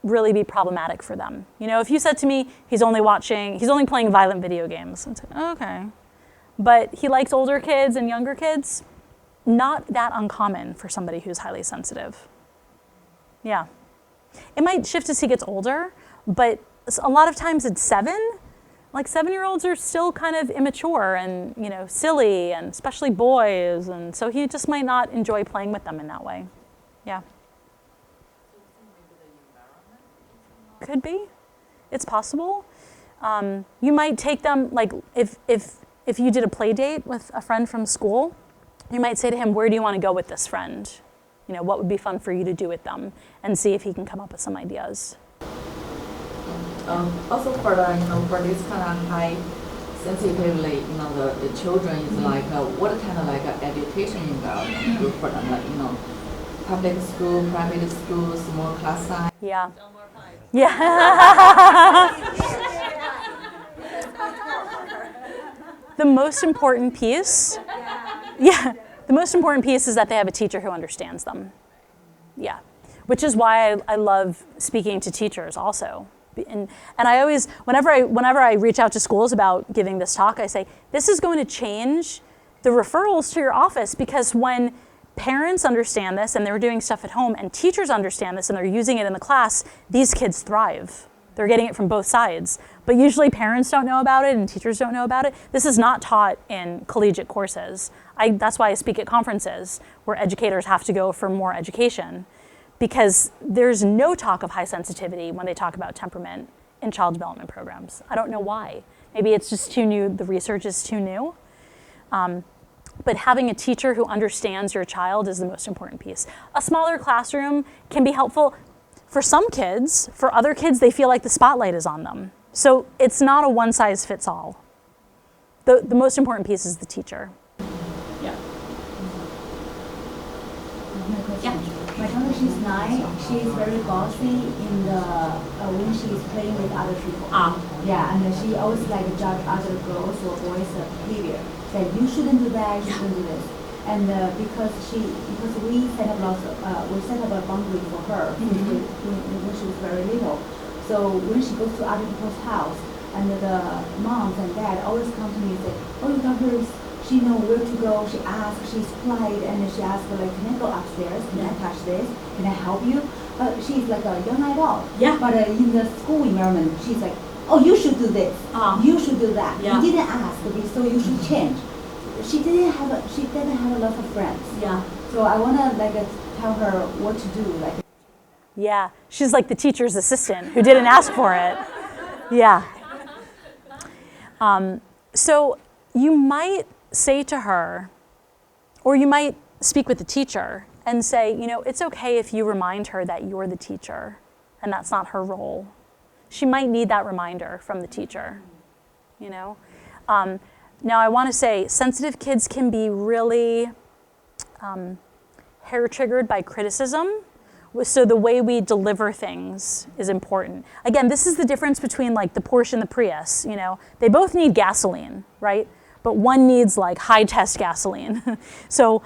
really be problematic for them. If you said to me, he's only playing violent video games, I'd say, okay. But he likes older kids and younger kids, not that uncommon for somebody who's highly sensitive. Yeah. It might shift as he gets older, but a lot of times it's 7. Like 7-year-olds are still kind of immature and, silly, and especially boys. And so he just might not enjoy playing with them in that way. Yeah. Could be. It's possible. You might take them, like if you did a play date with a friend from school, you might say to him, where do you want to go with this friend? What would be fun for you to do with them? And see if he can come up with some ideas. Also for for this kind of high sensitivity, the children is like what kind of like education environment good for them, like public school, private school, small class size. Yeah. The most important piece. The most important piece is that they have a teacher who understands them. Yeah. Which is why I love speaking to teachers also. And I always, whenever I reach out to schools about giving this talk, I say, this is going to change the referrals to your office, because when parents understand this and they're doing stuff at home, and teachers understand this and they're using it in the class, these kids thrive. They're getting it from both sides. But usually parents don't know about it and teachers don't know about it. This is not taught in collegiate courses. That's why I speak at conferences where educators have to go for more education. Because there's no talk of high sensitivity when they talk about temperament in child development programs. I don't know why. Maybe it's just too new, the research is too new. But having a teacher who understands your child is the most important piece. A smaller classroom can be helpful for some kids. For other kids, they feel like the spotlight is on them. So it's not a one size fits all. The most important piece is the teacher. My daughter, she's 9. She's very bossy in the when she's playing with other people. And she always like judge other girls or boys' behavior. Say you shouldn't do that, you shouldn't do this. And because we set up a boundary for her when she was very little. So when she goes to other people's house, and the moms and dad always come to me and say, "Oh, your daughter she know where to go. She asks, she's polite, and she asks, like, can I go upstairs? Can I touch this? Can I help you? But she's like a young adult. Yeah. But in the school environment, she's like, oh, you should do this. You should do that. Yeah. You didn't ask me, so you should change. She didn't have a lot of friends. Yeah. So I wanna like tell her what to do. Like. Yeah, she's like the teacher's assistant who didn't ask for it. Yeah. So you might say to her, or you might speak with the teacher and say, you know, it's okay if you remind her that you're the teacher and that's not her role. She might need that reminder from the teacher, you know. Now I want to say sensitive kids can be really hair-triggered by criticism. So the way we deliver things is important. Again, this is the difference between like the Porsche and the Prius, you know. They both need gasoline, right? But one needs like high-test gasoline. So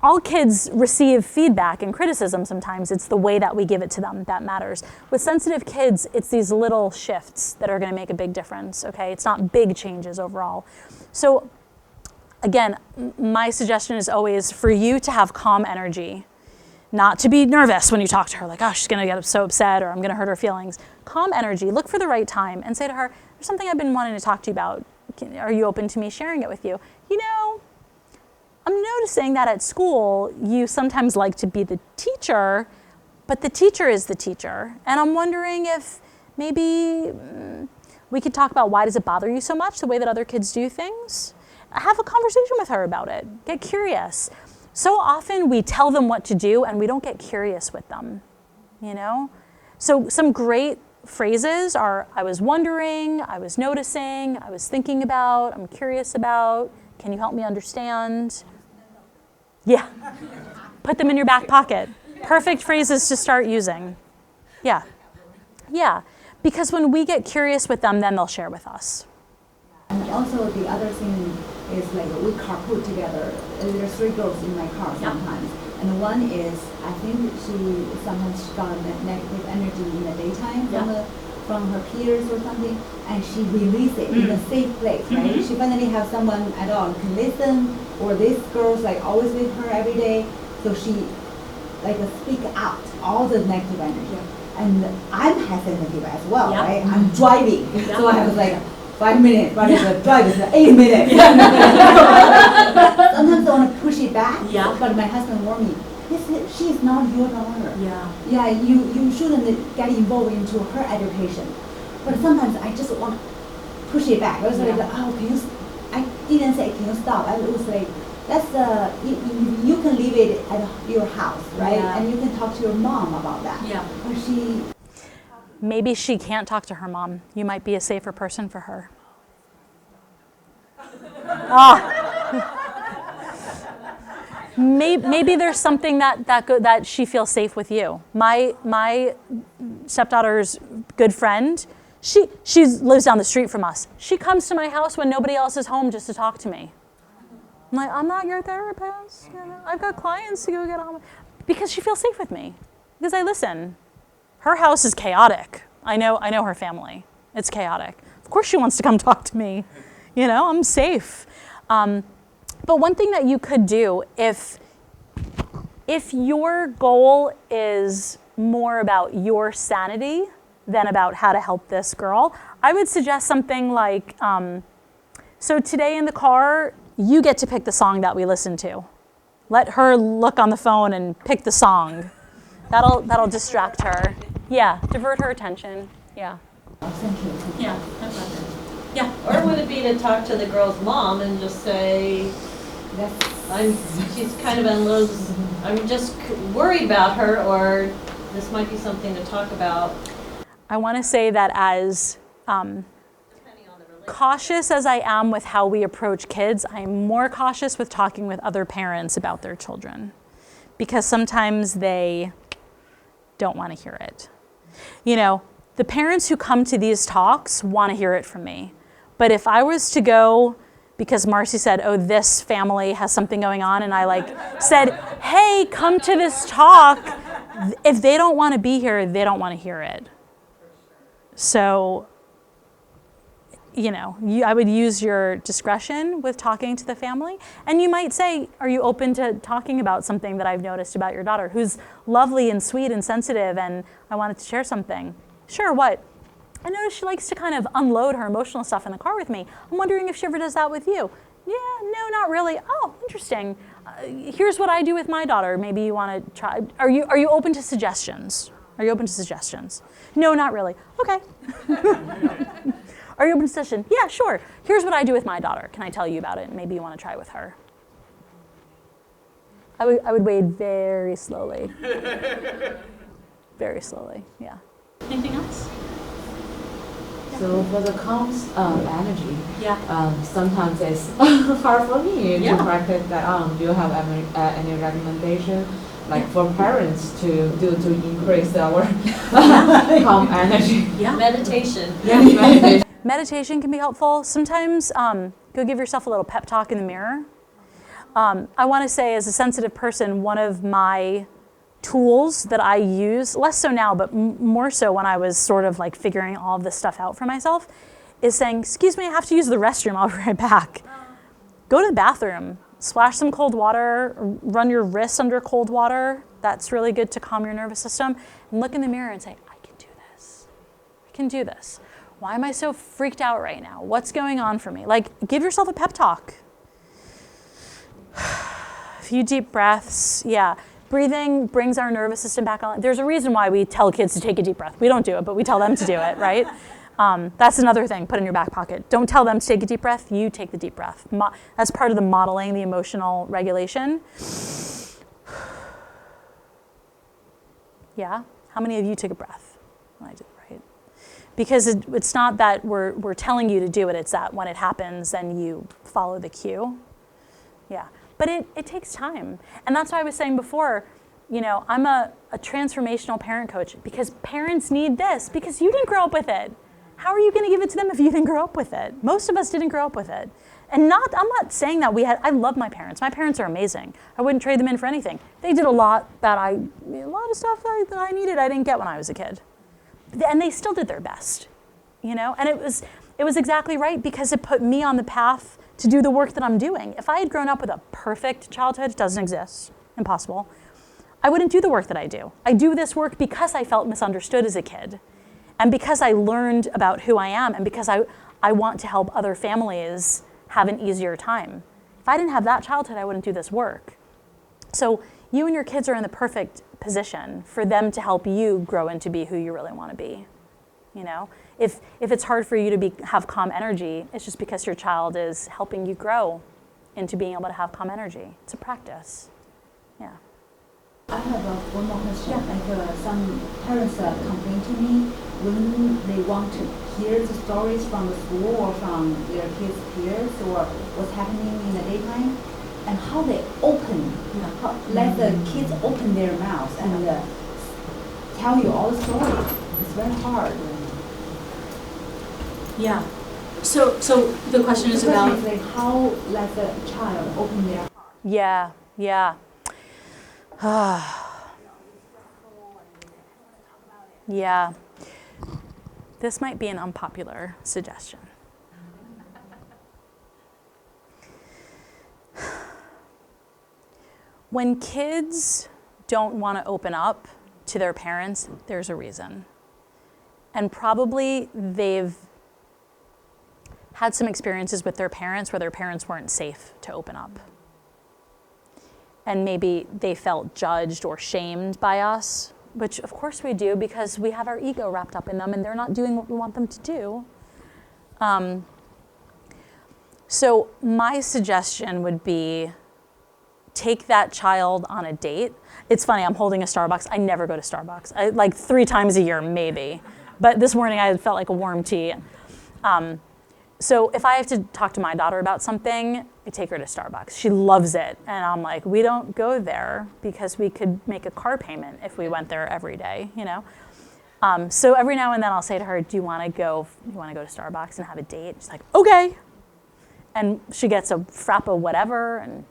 all kids receive feedback and criticism sometimes. It's the way that we give it to them that matters. With sensitive kids, it's these little shifts that are gonna make a big difference, okay? It's not big changes overall. So again, my suggestion is always for you to have calm energy. Not to be nervous when you talk to her, like, oh, she's gonna get so upset or I'm gonna hurt her feelings. Calm energy, look for the right time and say to her, there's something I've been wanting to talk to you about. Are you open to me sharing it with you? You know, I'm noticing that at school, you sometimes like to be the teacher, but the teacher is the teacher. And I'm wondering if maybe we could talk about why does it bother you so much, the way that other kids do things? Have a conversation with her about it, get curious. So often we tell them what to do and we don't get curious with them, you know? So some great phrases are, I was wondering, I was noticing, I was thinking about, I'm curious about, can you help me understand? Yeah, put them in your back pocket. Perfect phrases to start using. Yeah, yeah, because when we get curious with them, then they'll share with us. And also the other thing is like we carpool together. There are 3 girls in my car sometimes. And one is, I think she sometimes got negative energy in the daytime from her peers or something, and she releases it in a safe place, right? She finally has someone at all who can listen, or this girl's like always with her every day, so she like speak out all the negative energy. And I'm sensitive as well, right? I'm driving, so I was like, 5 minutes, but the drive is 8 minutes. Sometimes I want to push it back, but my husband warned me, she's not your daughter. Yeah, you shouldn't get involved into her education. But sometimes I just want to push it back. I was like, oh, can you, I didn't say, can you stop? I was like, that's you can leave it at your house, right? And you can talk to your mom about that. But she... Maybe she can't talk to her mom. You might be a safer person for her. Maybe there's something that she feels safe with you. My stepdaughter's good friend, she lives down the street from us. She comes to my house when nobody else is home just to talk to me. I'm like, I'm not your therapist. You know, I've got clients to go get on. Because she feels safe with me. Because I listen. Her house is chaotic. I know her family. It's chaotic. Of course she wants to come talk to me. You know, I'm safe. But one thing that you could do if your goal is more about your sanity than about how to help this girl, I would suggest something like, so today in the car, you get to pick the song that we listen to. Let her look on the phone and pick the song. That'll distract her. Yeah, divert her attention. Yeah. Thank you. Yeah, that's better. Yeah. Or would it be to talk to the girl's mom and just say, she's kind of in lows, I'm just worried about her, or this might be something to talk about? I want to say that as cautious as I am with how we approach kids, I'm more cautious with talking with other parents about their children, because sometimes they don't want to hear it. You know, the parents who come to these talks want to hear it from me. But if I was to go, because Marcy said, oh, this family has something going on, and I said, hey, come to this talk, if they don't want to be here, they don't want to hear it. So, I would use your discretion with talking to the family. And you might say, are you open to talking about something that I've noticed about your daughter, who's lovely and sweet and sensitive, and I wanted to share something? Sure, what? I noticed she likes to kind of unload her emotional stuff in the car with me. I'm wondering if she ever does that with you. Yeah, no, not really. Oh, interesting. Here's what I do with my daughter. Maybe you want to try. Are you open to suggestions? Are you open to suggestions? No, not really. Okay. Are you open to suggestion? Yeah, sure. Here's what I do with my daughter. Can I tell you about it? Maybe you want to try with her. I would wade very slowly. Very slowly, yeah. Anything else? So for the calm energy, Yeah. sometimes it's hard for me to practice that. Do you have any recommendation, like for parents to do to increase our calm energy? Yeah. Meditation. Yeah, meditation. Meditation can be helpful. Sometimes go give yourself a little pep talk in the mirror. I want to say, as a sensitive person, one of my tools that I use, less so now, but more so when I was sort of like figuring all of this stuff out for myself, is saying, excuse me, I have to use the restroom, I'll be right back. Go to the bathroom, splash some cold water, run your wrists under cold water. That's really good to calm your nervous system. And look in the mirror and say, I can do this. I can do this. Why am I so freaked out right now? What's going on for me? Like, give yourself a pep talk. A few deep breaths, yeah. Breathing brings our nervous system back on. There's a reason why we tell kids to take a deep breath. We don't do it, but we tell them to do it, right? That's another thing, put in your back pocket. Don't tell them to take a deep breath, you take the deep breath. That's part of the modeling, the emotional regulation. Yeah, how many of you took a breath? I did, right? Because it's not that we're telling you to do it, it's that when it happens, then you follow the cue. Yeah. But it takes time. And that's why I was saying before, I'm a transformational parent coach because parents need this because you didn't grow up with it. How are you going to give it to them if you didn't grow up with it? Most of us didn't grow up with it. And I'm not saying that I love my parents. My parents are amazing. I wouldn't trade them in for anything. They did a lot of stuff that I needed I didn't get when I was a kid. And they still did their best, And it was exactly right because it put me on the path to do the work that I'm doing. If I had grown up with a perfect childhood, it doesn't exist, impossible, I wouldn't do the work that I do. I do this work because I felt misunderstood as a kid and because I learned about who I am and because I want to help other families have an easier time. If I didn't have that childhood, I wouldn't do this work. So you and your kids are in the perfect position for them to help you grow into be who you really want to be. If it's hard for you to have calm energy, it's just because your child is helping you grow into being able to have calm energy. It's a practice. Yeah. I have one more question. Like some parents complain to me when they want to hear the stories from the school or from their kids' peers or what's happening in the daytime, and how they let the kids open their mouths and tell you all the stories. It's very hard. Yeah. So the question is about like how let the child open their heart. Yeah. Yeah. This might be an unpopular suggestion. When kids don't want to open up to their parents, there's a reason. And probably they've had some experiences with their parents where their parents weren't safe to open up. And maybe they felt judged or shamed by us, which of course we do because we have our ego wrapped up in them and they're not doing what we want them to do. So my suggestion would be take that child on a date. It's funny, I'm holding a Starbucks. I never go to Starbucks. Like 3 times a year, maybe. But this morning I felt like a warm tea. So if I have to talk to my daughter about something, I take her to Starbucks. She loves it. And I'm like, we don't go there because we could make a car payment if we went there every day, So every now and then I'll say to her, do you want to go to Starbucks and have a date? She's like, okay. And she gets a frappa whatever, and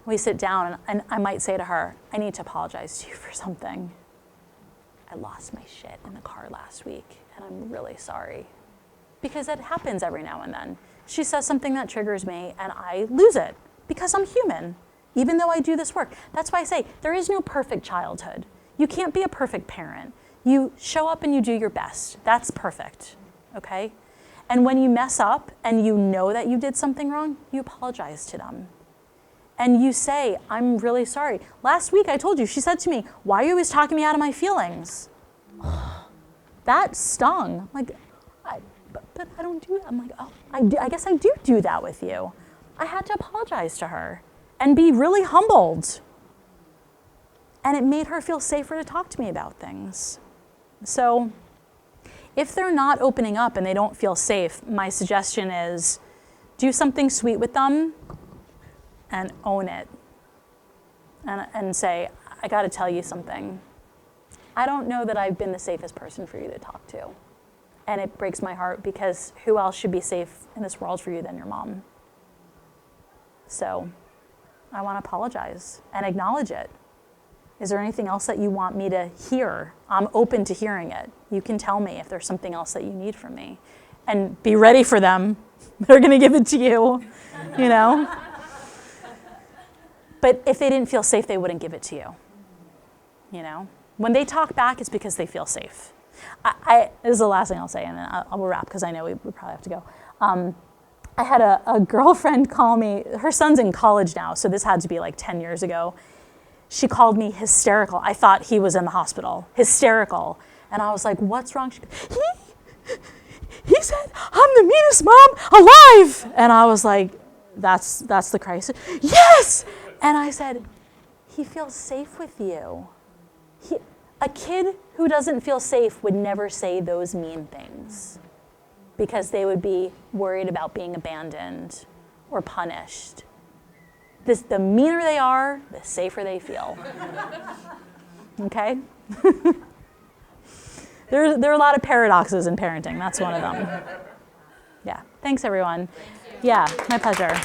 we sit down, and I might say to her, I need to apologize to you for something. I lost my shit in the car last week, and I'm really sorry. because it happens every now and then. She says something that triggers me and I lose it because I'm human, even though I do this work. That's why I say there is no perfect childhood. You can't be a perfect parent. You show up and you do your best. That's perfect, okay? And when you mess up and you know that you did something wrong, you apologize to them. And you say, I'm really sorry. Last week I told you, she said to me, why are you always talking me out of my feelings? That stung. Like, but I don't do that. I'm like, oh, I guess I do that with you. I had to apologize to her and be really humbled. And it made her feel safer to talk to me about things. So if they're not opening up and they don't feel safe, my suggestion is do something sweet with them and own it. And say, I gotta tell you something. I don't know that I've been the safest person for you to talk to. And it breaks my heart because who else should be safe in this world for you than your mom? So I want to apologize and acknowledge it. Is there anything else that you want me to hear? I'm open to hearing it. You can tell me if there's something else that you need from me. And be ready for them. They're going to give it to you, you know? But if they didn't feel safe, they wouldn't give it to you, you know? When they talk back, it's because they feel safe. This is the last thing I'll say, and then I will wrap because I know we probably have to go. I had a girlfriend call me. Her son's in college now, so this had to be like 10 years ago. She called me hysterical. I thought he was in the hospital, hysterical. And I was like, what's wrong? She goes, he said, I'm the meanest mom alive. And I was like, that's the crisis. Yes! And I said, he feels safe with you. A kid who doesn't feel safe would never say those mean things because they would be worried about being abandoned or punished. The meaner they are, the safer they feel. Okay? There are a lot of paradoxes in parenting. That's one of them. Yeah. Thanks, everyone. Yeah, my pleasure.